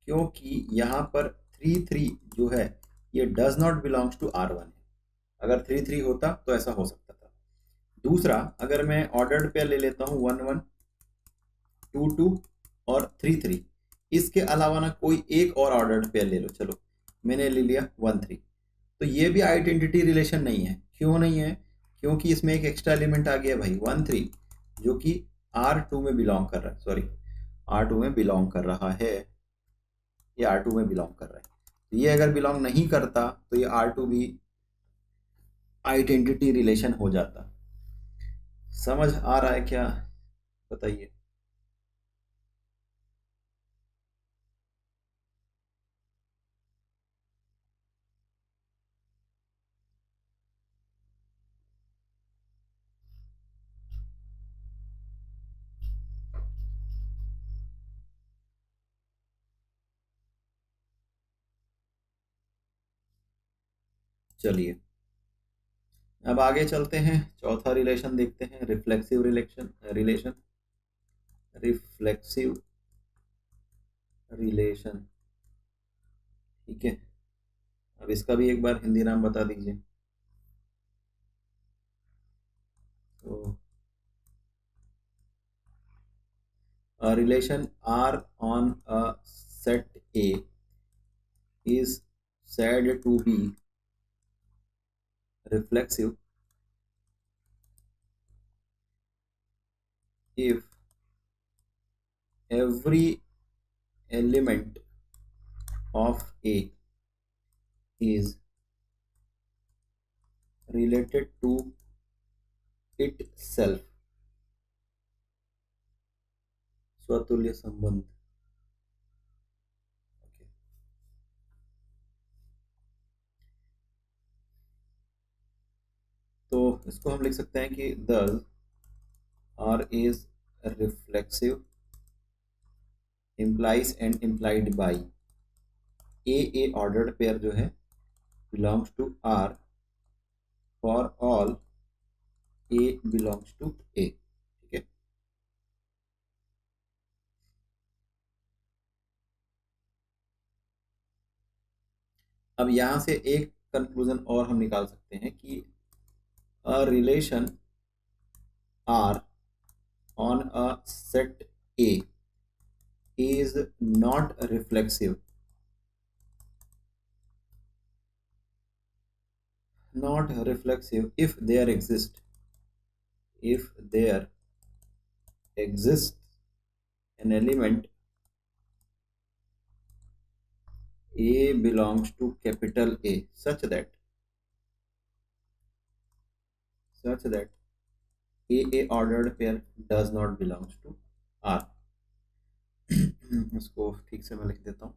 क्योंकि यहाँ पर 3 3 जो है ये does not belongs to R1 है। अगर 3 3 होता तो ऐसा हो सकता था। दूसरा, अगर मैं ऑर्डर्ड पेयर ले लेता हूँ 1 1 2 2 और 3 3, इसके अलावा ना कोई एक और ऑर्डर्ड पेयर ले लो, चलो मैंने ले लिया 1 3, तो ये भी आइडेंटिटी रिलेशन नहीं है। क्यों नहीं है? क्योंकि इसमें एक एक्स्ट्रा एलिमेंट आ गया भाई 1 3, जो कि R2 में बिलोंग कर रहा है, सॉरी R2 में बिलोंग कर रहा है, ये R2 में बिलोंग कर रहा है। तो ये अगर बिलोंग नहीं करता तो ये R2 भी आइडेंटिटी रिलेशन हो जाता। समझ आ रहा है क्या? बताइए। चलिए अब आगे चलते हैं, चौथा रिलेशन देखते हैं, रिफ्लेक्सिव रिलेशन। Reflexive relation. ठीक है। अब इसका भी एक बार हिंदी नाम बता दीजिए। तो relation R on a set A is said to be reflexive if every element of A is related to itself। स्वतुल्य संबंध। तो इसको हम लिख सकते हैं कि thus R is reflexive implies and implied by A ordered pair जो है belongs to R for all A belongs to A। ठीक है। अब यहां से एक कंक्लूजन और हम निकाल सकते हैं कि a relation R on a set A is not reflexive if there exists an element A belongs to capital A such that A ordered pair does not belongs to R। इसको ठीक से मैं लिख देता हूँ।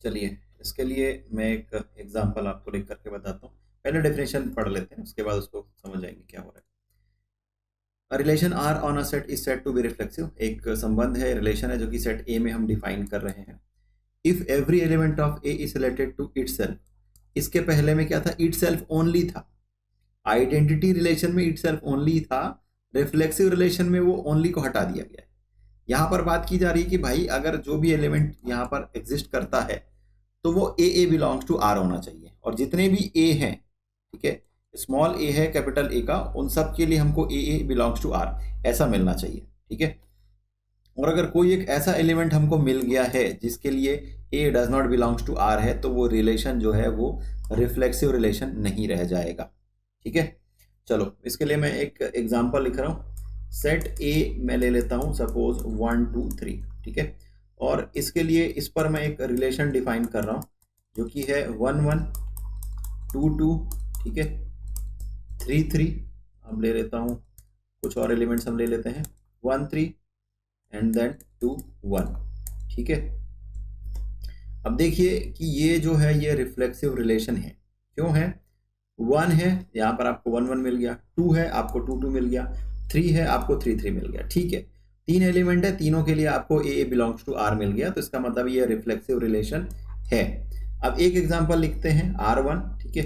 चलिए इसके लिए मैं एक एग्जांपल आपको लिख करके बताता हूँ। पहले डेफिनेशन पढ़ लेते हैं, उसके बाद उसको समझ आएंगे क्या हो रहा है। Relation R on a set is said to be reflexive. एक संबंध है, रिलेशन है जो कि सेट A में हम डिफाइन कर रहे हैं। If every element of A is related to itself. इसके पहले में क्या था? इटसेल्फ ओनली था। आइडेंटिटी रिलेशन में इटसेल्फ ओनली था, रिफ्लेक्सिव रिलेशन में वो ओनली को हटा दिया गया है। यहाँ पर बात की जा रही है कि भाई अगर जो भी एलिमेंट यहाँ पर एग्जिस्ट करता है तो वो ए बिलोंग्स टू आर होना चाहिए, और जितने भी ए हैं, ठीक है, स्मॉल ए है कैपिटल ए का, उन सब के लिए हमको ए बिलोंग्स टू आर ऐसा मिलना चाहिए, ठीक है। और अगर कोई एक ऐसा एलिमेंट हमको मिल गया है जिसके लिए A does not belongs to R है, तो वो रिलेशन जो है वो रिफ्लेक्सिव रिलेशन नहीं रह जाएगा, ठीक है। चलो इसके लिए मैं एक एग्जांपल लिख रहा हूँ। सेट ए मैं ले लेता हूँ सपोज 1 2 3, ठीक है। और इसके लिए इस पर मैं एक रिलेशन डिफाइन कर रहा हूँ जो कि है 1 1 2 2, ठीक है, 3 3। हम ले लेता हूँ कुछ और एलिमेंट्स हम ले लेते हैं 1 3 एंड देन 2 1, ठीक है। अब देखिए कि ये जो है ये रिफ्लेक्सिव रिलेशन है। क्यों है? 1 है, यहाँ पर आपको 1 1 मिल गया, 2 है आपको 2 2 मिल गया, 3 है आपको 3 3 मिल गया, ठीक है। 3 एलिमेंट है, तीनों के लिए आपको ए बिलोंग्स टू आर मिल गया, तो इसका मतलब ये रिफ्लेक्सिव रिलेशन है। अब एक एग्जांपल लिखते हैं R1, ठीक है।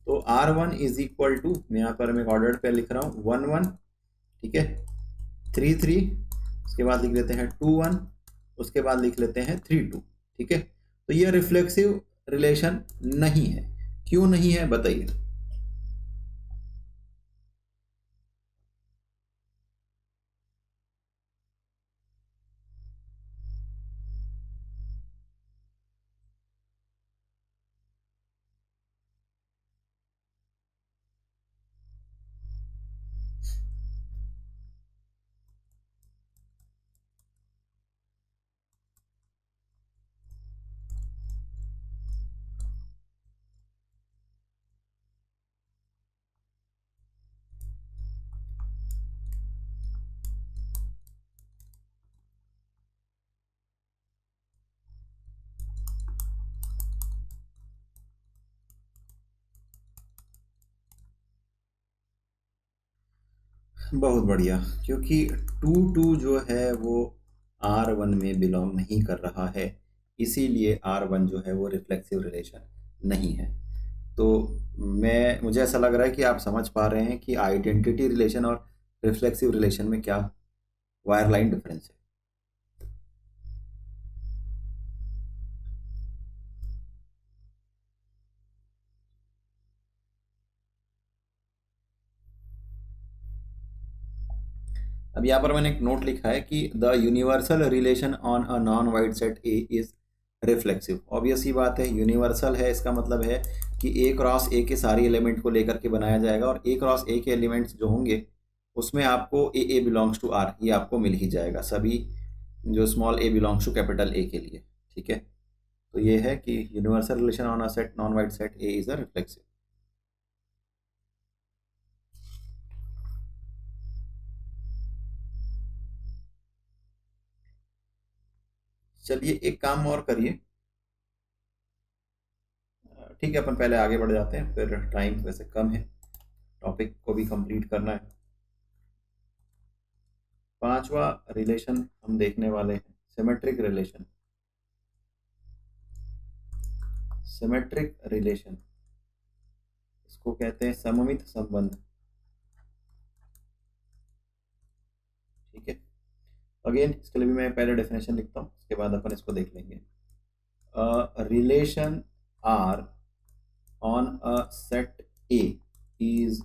तो R1 इज इक्वल टू, मैं यहाँ पर मैं ऑर्डर पे लिख रहा हूँ 1 1, ठीक है, 3 3, उसके बाद लिख लेते हैं 2 1, उसके बाद लिख लेते हैं 3 2, ठीक है। तो ये रिफ्लेक्सिव रिलेशन नहीं है। क्यों नहीं है बताइए? बहुत बढ़िया, क्योंकि 2 2 जो है वो R1 में बिलोंग नहीं कर रहा है, इसीलिए R1 जो है वो रिफ्लेक्सिव रिलेशन नहीं है। तो मुझे ऐसा लग रहा है कि आप समझ पा रहे हैं कि आइडेंटिटी रिलेशन और रिफ्लेक्सिव रिलेशन में क्या वायर लाइन डिफरेंस है। अब यहाँ पर मैंने एक नोट लिखा है कि the universal relation on a non void set A is reflexive. Obvious ही बात है, यूनिवर्सल है, इसका मतलब है कि ए क्रॉस ए के सारे एलिमेंट को लेकर के बनाया जाएगा, और ए क्रॉस ए के एलिमेंट्स जो होंगे उसमें आपको ए बिलोंग्स टू आर ये आपको मिल ही जाएगा, सभी जो small A belongs to capital A के लिए, ठीक है। तो ये है कि universal relation on a set non void set A is a reflexive. चलिए एक काम और करिए, ठीक है, अपन पहले आगे बढ़ जाते हैं, फिर टाइम वैसे कम है, टॉपिक को भी कंप्लीट करना है। पांचवा रिलेशन हम देखने वाले हैं सिमेट्रिक रिलेशन। सिमेट्रिक रिलेशन इसको कहते हैं सममित संबंध, ठीक है। अगेन इसके लिए भी मैं पहले डेफिनेशन लिखता हूँ, उसके बाद अपन इसको देख लेंगे। Relation R on a set A is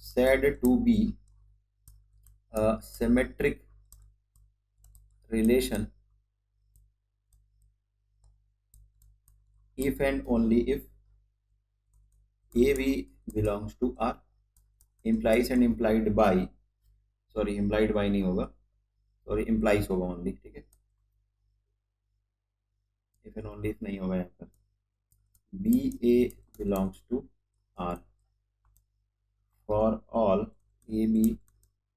said to be a symmetric relation if and only if AB belongs to R, implies and implied by, sorry implied by नहीं होगा, sorry implies होगा only, ठीक है, if and only if नहीं होगा यहाँ पर, BA belongs to R for all AB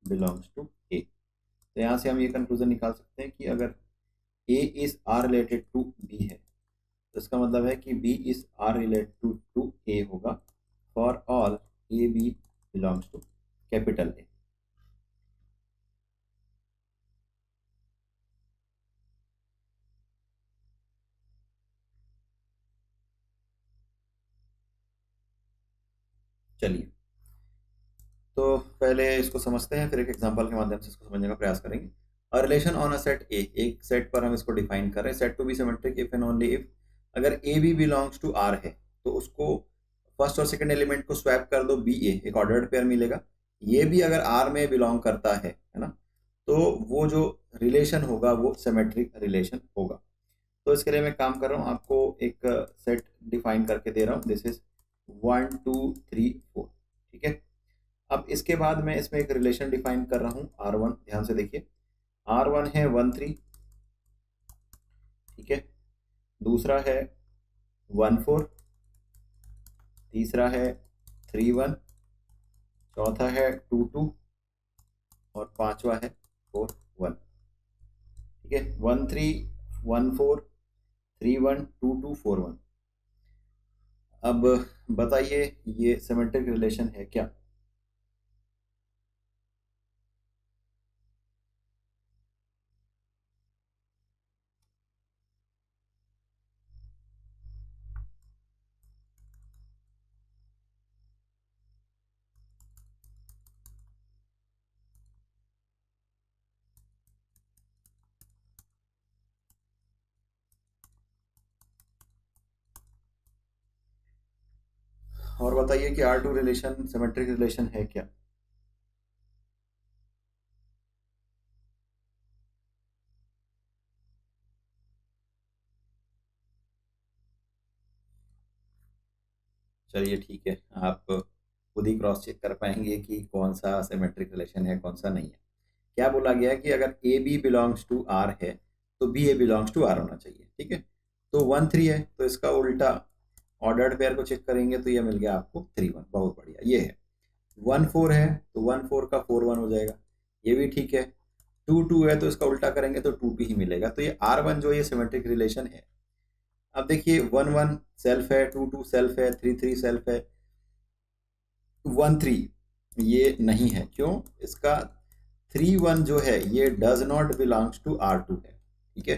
belongs to A। तो यहाँ से हम ये कंक्लूजन निकाल सकते हैं कि अगर A is R related to B है, तो इसका मतलब है कि B is R related to A होगा for all AB belongs to capital A। चलिए तो पहले इसको समझते हैं, फिर एक एग्जांपल के माध्यम से इसको समझने का प्रयास करेंगे। A relation on a set A, एक सेट पर हम इसको डिफाइन कर रहे हैं, said to be symmetric if and only if, अगर A B belongs to R है तो उसको फर्स्ट और सेकंड एलिमेंट को स्वैप कर दो, बी ए, एक ऑर्डर्ड पेयर मिलेगा। ये भी अगर आर में बिलोंग करता है ना, तो वो जो रिलेशन होगा वो सिमेट्रिक रिलेशन होगा। तो इसके लिए मैं काम कर रहा हूँ, आपको एक सेट डिफाइन करके दे रहा हूँ, दिस इज 1 2 3 4, ठीक है। अब इसके बाद मैं इसमें एक रिलेशन डिफाइन कर रहा हूँ R1, ध्यान से देखिए। R1 है 1 3, ठीक है। दूसरा है 1 4, तीसरा है 3 1, चौथा है 2 2 और पांचवा है 4 1, ठीक है। 1 3 1 4 3 1 2 2 4 1। अब बताइए ये सिमेट्रिक रिलेशन है क्या? और बताइए कि R2 रिलेशन सिमेट्रिक रिलेशन है क्या? चलिए ठीक है, आप खुद ही क्रॉस चेक कर पाएंगे कि कौन सा सिमेट्रिक रिलेशन है, कौन सा नहीं है। क्या बोला गया है कि अगर A B belongs to R है तो B A belongs to R होना चाहिए, ठीक है। तो 1 3 है तो इसका उल्टा ऑर्डर्ड पेयर को चेक करेंगे तो ये मिल गया आपको 3 1, बहुत बढ़िया। ये है 1 4 है तो 1 4 का 4 1 हो जाएगा, ये भी ठीक है। 2 2 है तो इसका उल्टा करेंगे तो 2 2 ही मिलेगा। तो ये R1 जो ये सिमेट्रिक रिलेशन है। अब देखिए 1 1 सेल्फ है, 2 2 सेल्फ है, 3 3 सेल्फ है, 1 3 ये नहीं है। क्यों? इसका 3 1 जो है ये does not belongs to R2 है, ठीक है।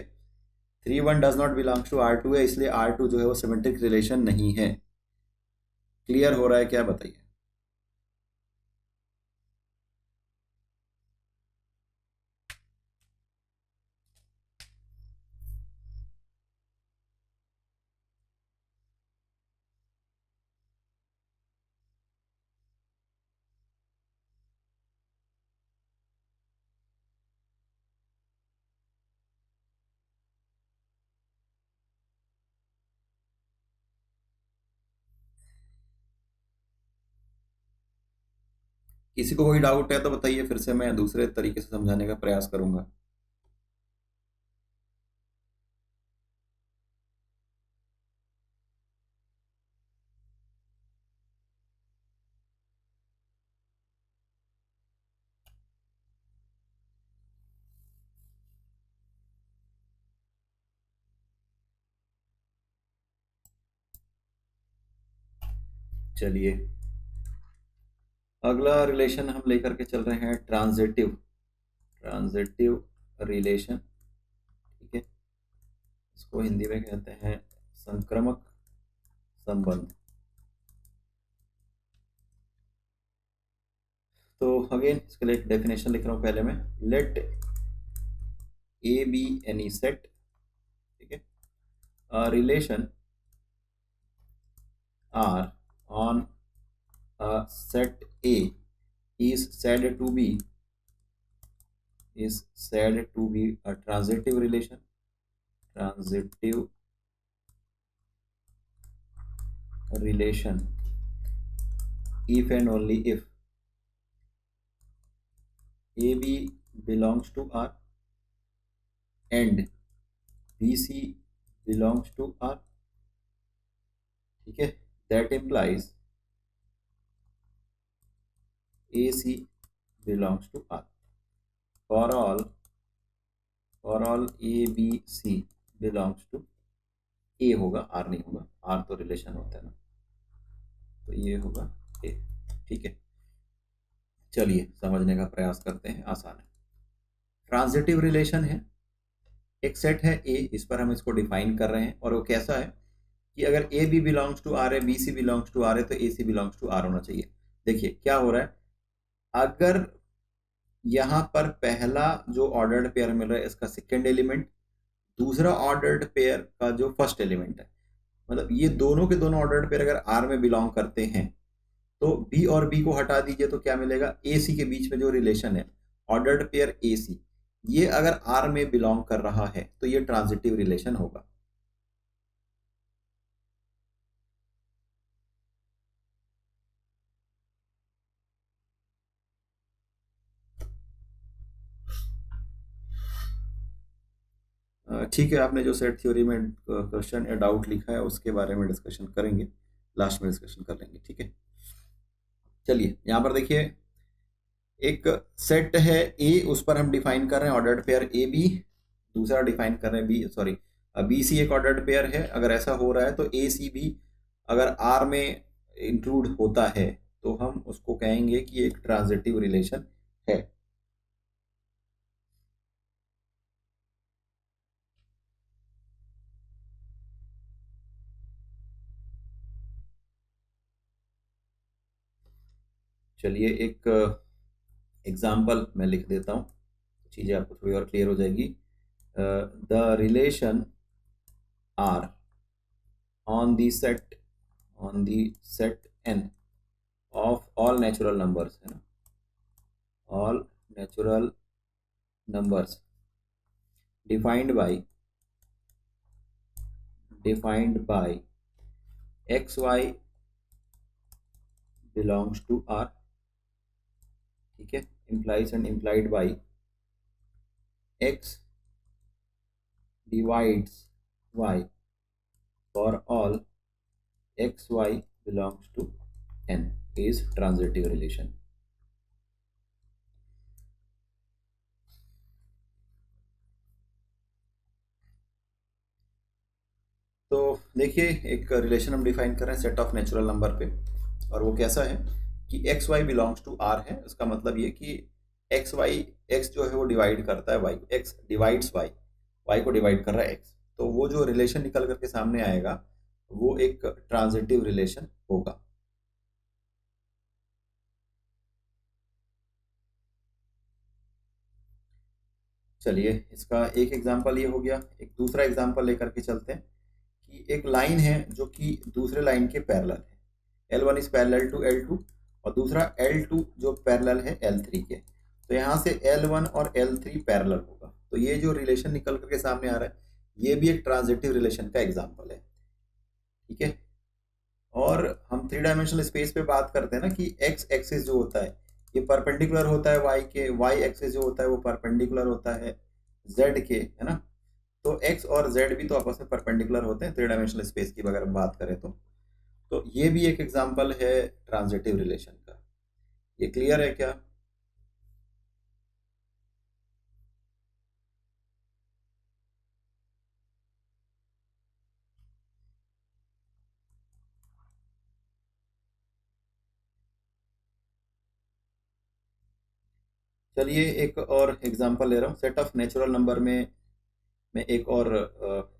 3 1 does not belongs to R2 है, इसलिए R2 जो है वो सिमेट्रिक रिलेशन नहीं है। क्लियर हो रहा है क्या, बताइए? किसी को कोई डाउट है तो बताइए, फिर से मैं दूसरे तरीके से समझाने का प्रयास करूंगा। चलिए अगला रिलेशन हम लेकर के चल रहे हैं ट्रांजिटिव, ट्रांजिटिव रिलेशन, ठीक है। इसको हिंदी में कहते हैं संक्रामक संबंध। तो अगेन इसके लिए एक डेफिनेशन लिख रहा हूं पहले मैं। Let A be any set, ठीक है। Relation R on set A is said to be a transitive relation, transitive relation if and only if AB belongs to R and BC belongs to R, ठीक है। that implies AC belongs to R for all ABC belongs to A होगा, R नहीं होगा, R तो relation होता है ना, तो ये होगा A, ठीक है। चलिए समझने का प्रयास करते हैं, आसान है। ट्रांजिटिव रिलेशन है, एक सेट है ए, इस पर हम इसको डिफाइन कर रहे हैं, और वो कैसा है कि अगर A B belongs to R है, B C belongs to R है, तो A C belongs to R होना चाहिए। देखिए क्या हो रहा है, अगर यहाँ पर पहला जो ऑर्डर्ड पेयर मिल रहा है इसका सेकेंड एलिमेंट दूसरा ऑर्डर्ड पेयर का जो फर्स्ट एलिमेंट है, मतलब ये दोनों के दोनों ऑर्डर्ड पेयर अगर आर में बिलोंग करते हैं तो बी और बी को हटा दीजिए तो क्या मिलेगा, ए सी के बीच में जो रिलेशन है ऑर्डर्ड पेयर ए सी, ये अगर आर में बिलोंग कर रहा है तो ये ट्रांजिटिव रिलेशन होगा। ठीक है, आपने जो सेट थ्योरी में क्वेश्चन या डाउट लिखा है उसके बारे में डिस्कशन करेंगे, लास्ट में डिस्कशन कर लेंगे, ठीक है। चलिए यहाँ पर देखिए, एक सेट है ए, उस पर हम डिफाइन कर रहे हैं ऑर्डर्ड पेयर ए बी, दूसरा डिफाइन कर रहे हैं बी, सॉरी बी सी एक ऑर्डर्ड पेयर है। अगर ऐसा हो रहा है तो ए सी भी अगर आर में इंक्लूड होता है तो हम उसको कहेंगे कि एक ट्रांजिटिव रिलेशन है। चलिए एक एग्जाम्पल मैं लिख देता हूँ, चीज़ें आपको थोड़ी और क्लियर हो जाएगी। The relation R on the set, on the set N of all natural numbers, है ना, all natural numbers defined by x y belongs to R, ठीक है, implies and implied by x divides y for all x y belongs to n is transitive relation। तो देखिए एक relation हम define कर रहे हैं सेट ऑफ नेचुरल नंबर पे, और वो कैसा है कि x y belongs to R है। उसका मतलब ये कि एक्स वाई, एक्स जो है वो डिवाइड करता है y, x divides y, y को डिवाइड कर रहा है एक्स, तो वो जो रिलेशन निकल करके सामने आएगा वो एक ट्रांजिटिव रिलेशन होगा। चलिए इसका एक एग्जांपल ये हो गया, एक दूसरा एग्जांपल लेकर के चलते हैं कि एक लाइन है जो कि दूसरे लाइन के पैरेलल है, L1 is parallel to L2 और दूसरा L2 जो पैरेलल है L3 के, तो यहाँ से L1 और L3 पैरेलल होगा, तो ये जो रिलेशन निकल करके सामने आ रहा है ये भी एक ट्रांजिटिव रिलेशन का एग्जाम्पल है, ठीक है। और हम थ्री डायमेंशनल स्पेस पे बात करते हैं ना कि एक्स एक्सिस जो होता है ये परपेंडिकुलर होता है वाई के, वाई एक्सिस जो होता है वो परपेंडिकुलर होता है जेड के, है ना। तो एक्स और जेड भी तो आपस में परपेंडिकुलर होते हैं थ्री डायमेंशनल स्पेस की अगर हम बात करें तो ये भी एक एग्जांपल है ट्रांजिटिव रिलेशन का। ये क्लियर है क्या? चलिए एक और एग्जांपल ले रहा हूँ, सेट ऑफ नेचुरल नंबर में मैं एक और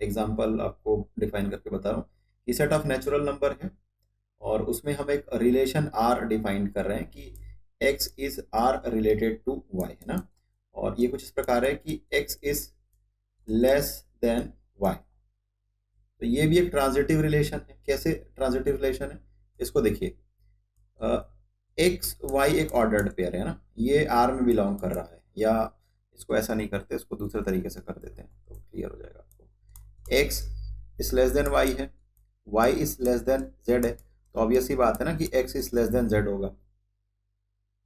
एग्जांपल आपको डिफाइन करके बता रहा हूँ कि सेट ऑफ नेचुरल नंबर है और उसमें हम एक रिलेशन आर डिफाइन कर रहे हैं कि x is R related to y, है ना। और ये कुछ इस प्रकार है कि x is less than y, तो ये भी एक ट्रांजिटिव रिलेशन है। कैसे ट्रांजिटिव रिलेशन है इसको देखिए, एक्स वाई एक ऑर्डर्ड पेयर है ना, ये आर में बिलोंग कर रहा है, या इसको ऐसा नहीं करते, इसको दूसरे तरीके से कर देते हैं तो क्लियर हो जाएगा आपको। X is less than Y है, Y is less than Z है, तो ऑब्वियस ही बात है ना कि x is less than Z होगा,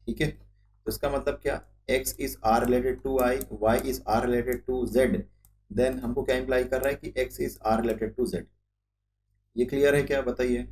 ठीक है। तो इसका मतलब क्या, X is R related to Y is R related to Z, then हमको क्या इंप्लाई कर रहा है कि x is R related to Z. ये क्लियर है क्या, बताइए।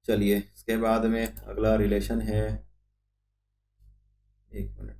चलिए इसके बाद में अगला रिलेशन है, एक मिनट,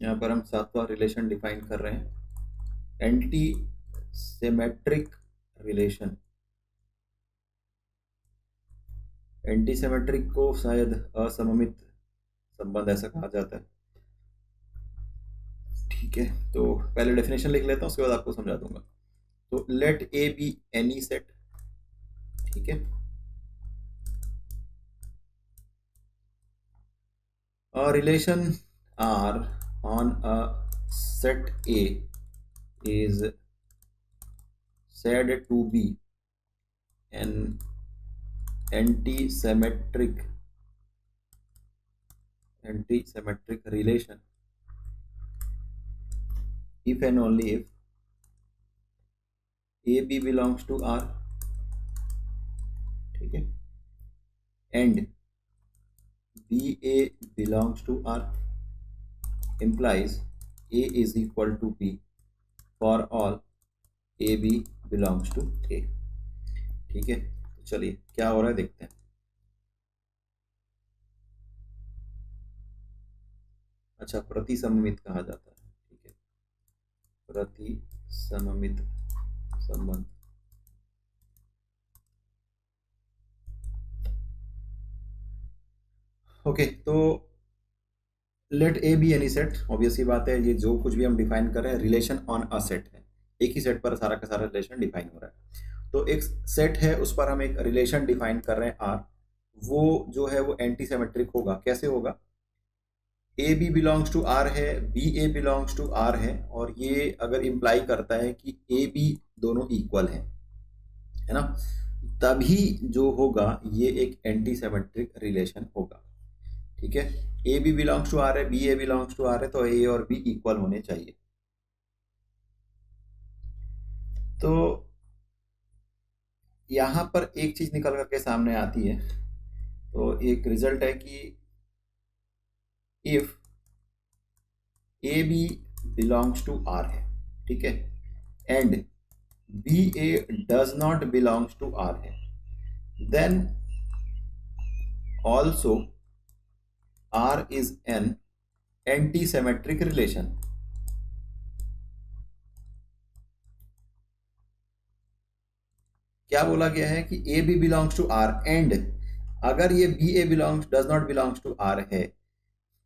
यहाँ पर हम सातवां रिलेशन डिफाइन कर रहे हैं, anti symmetric relation. Anti symmetric को शायद असममित संबंध ऐसा कहा जाता है। ठीक है, तो पहले डेफिनेशन लिख लेता हूँ, उसके बाद आपको समझा दूंगा। तो let A be any set, ठीक है, a relation R on a set A is said to be an anti-symmetric relation if and only if AB belongs to R, ठीक है, and BA belongs to R, implies A is equal to B for all AB belongs to A। ठीक है, तो चलिए क्या हो रहा है देखते हैं। अच्छा, प्रति सममित कहा जाता है, ठीक है, प्रति सममित संबंध। ओके, तो let A be any set, obviously बात है, ये जो कुछ भी हम डिफाइन कर रहे हैं रिलेशन ऑन अ सेट है, एक ही सेट पर सारा का सारा रिलेशन डिफाइन हो रहा है। तो एक सेट है, उस पर हम एक रिलेशन डिफाइन कर रहे हैं आर, वो जो है वो एंटी सिमेट्रिक होगा। कैसे होगा? A B belongs to R है, B A belongs to R है, और ये अगर इंप्लाई करता है कि ए बी दोनों इक्वल हैं, है ना, तभी जो होगा ये एक एंटी सिमेट्रिक रिलेशन होगा। ठीक है, A B belongs to R है, B A belongs to R है, तो ए और बी इक्वल होने चाहिए। तो यहां पर एक चीज निकल करके सामने आती है, तो एक रिजल्ट है कि if A B belongs to R है, ठीक है, and B A does not belongs to R है, then also R is an anti symmetric relation. क्या बोला गया है कि A B belongs to R and अगर ये B A belongs does not belongs to R है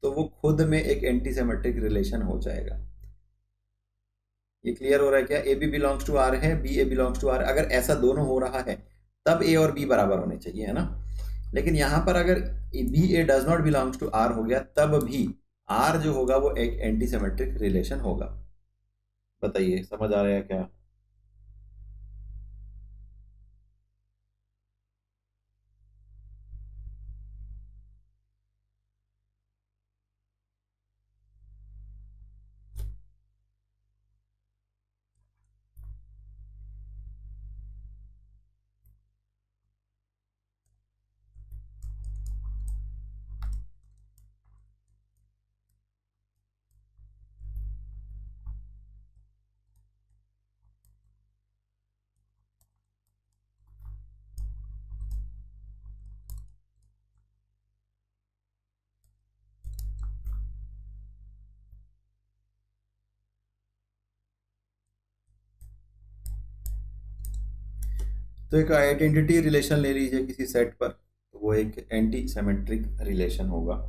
तो वो खुद में एक एंटी सिमेट्रिक रिलेशन हो जाएगा। ये क्लियर हो रहा है क्या? A B belongs to R है, B A belongs to R, अगर ऐसा दोनों हो रहा है तब ए और बी बराबर होने चाहिए, है ना। लेकिन यहां पर अगर B A does not belongs to R हो गया तब भी आर जो होगा वो एक एंटी सिमेट्रिक रिलेशन होगा। बताइए समझ आ रहा है क्या? तो एक आइडेंटिटी रिलेशन ले लीजिए किसी सेट पर, तो वो एक एंटी सिमेट्रिक रिलेशन होगा।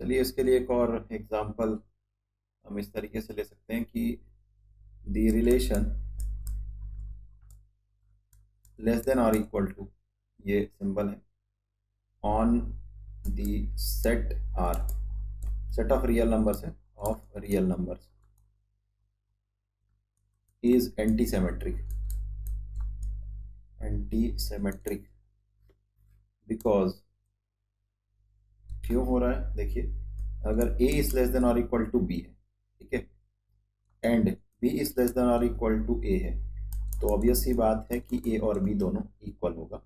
चलिए इसके लिए एक और एग्जांपल हम इस तरीके से ले सकते हैं कि द रिलेशन लेस देन और इक्वल टू, ये सिंबल है, on the set R, set of real numbers है, of real numbers is anti symmetric, anti symmetric because, क्यों हो रहा है देखिए, अगर a इज लेस देन और इक्वल टू b है, ठीक है, and b is less than और इक्वल टू a है, तो ऑब्वियस सी बात है कि a और b दोनों इक्वल होगा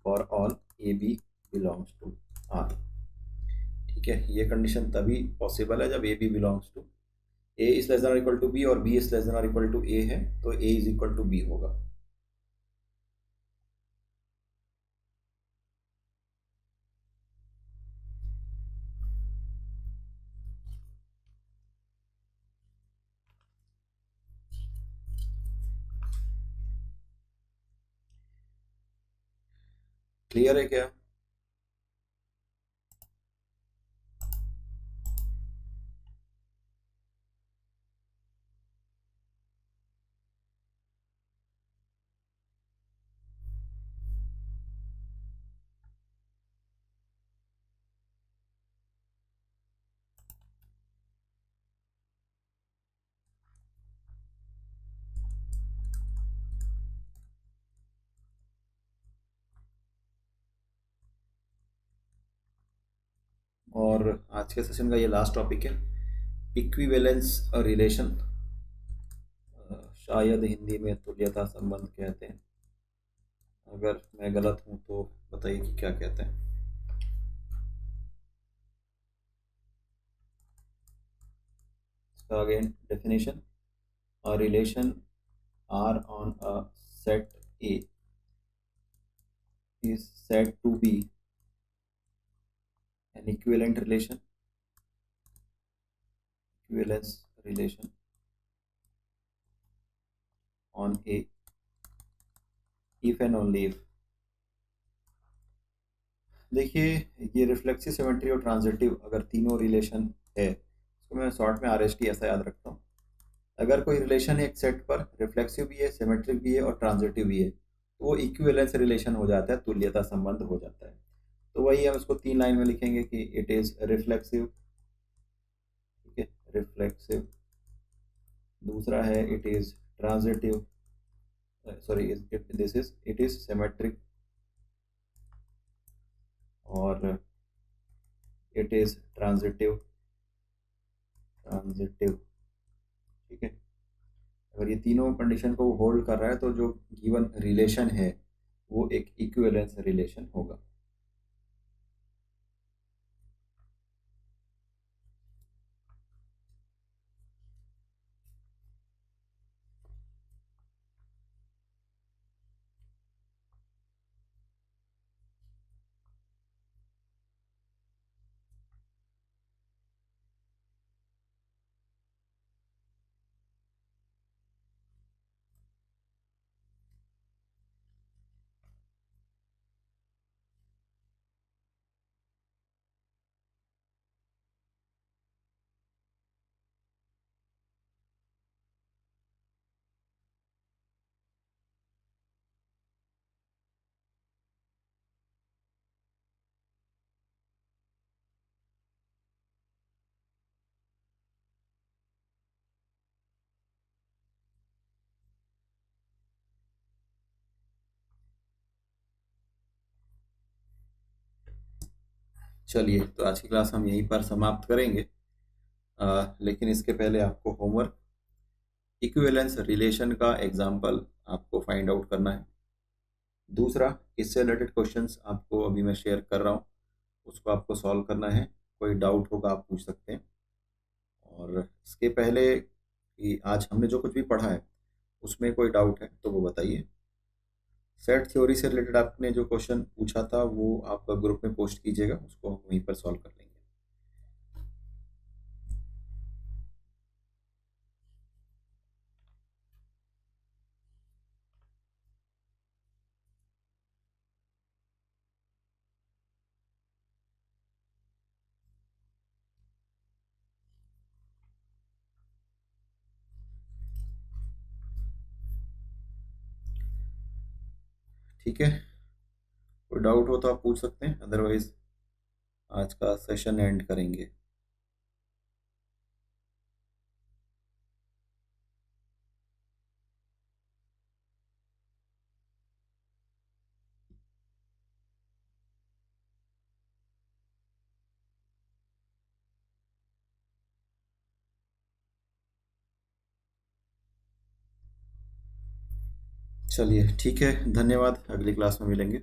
for all A B belongs to R. ठीक है, ये कंडीशन तभी पॉसिबल है जब A B belongs to, A is less than और इक्वल टू बी और बी इज लेस देन और इक्वल टू ए है, तो A is equal to B होगा। क्लियर है क्या? और आज के सेशन का ये लास्ट टॉपिक है, इक्विवेलेंस रिलेशन, शायद हिंदी में तुल्यता संबंध कहते हैं, अगर मैं गलत हूं तो बताइए कि क्या कहते हैं। इसका again definition, a relation R on a set A is said to be an equivalence relation on A if and only if, देखिए ये रिफ्लेक्सिव, सिमेट्री और ट्रांजिटिव अगर तीनों रिलेशन है, इसको मैं शॉर्ट में RST ऐसा याद रखता हूँ, अगर कोई रिलेशन है एक सेट पर, रिफ्लेक्सिव भी है, सिमेट्रिक भी है और ट्रांजिटिव भी है, तो वो इक्विवेलेंस रिलेशन हो जाता है, तुल्यता संबंध हो जाता है। तो वही हम इसको 3 लाइन में लिखेंगे कि इट इज रिफ्लेक्सिव, ठीक है, रिफ्लेक्सिव, दूसरा है it is transitive, sorry this is it is symmetric, और इट इज ट्रांजिटिव, ट्रांजिटिव, ठीक है। अगर ये तीनों कंडीशन को होल्ड कर रहा है तो जो गिवन रिलेशन है वो एक इक्विवेलेंस रिलेशन होगा। चलिए, तो आज की क्लास हम यहीं पर समाप्त करेंगे, लेकिन इसके पहले आपको होमवर्क, इक्विवेलेंस रिलेशन का एग्जाम्पल आपको फाइंड आउट करना है। दूसरा, इससे रिलेटेड क्वेश्चंस आपको अभी मैं शेयर कर रहा हूँ, उसको आपको सॉल्व करना है, कोई डाउट होगा आप पूछ सकते हैं। और इसके पहले कि आज हमने जो कुछ भी पढ़ा है उसमें कोई डाउट है तो वो बताइए। सेट थ्योरी से रिलेटेड आपने जो क्वेश्चन पूछा था वो आप ग्रुप में पोस्ट कीजिएगा, उसको हम वहीं पर सॉल्व कर लेंगे। ठीक है, कोई डाउट हो तो आप पूछ सकते हैं, अदरवाइज आज का सेशन एंड करेंगे। चलिए ठीक है, धन्यवाद, अगली क्लास में मिलेंगे।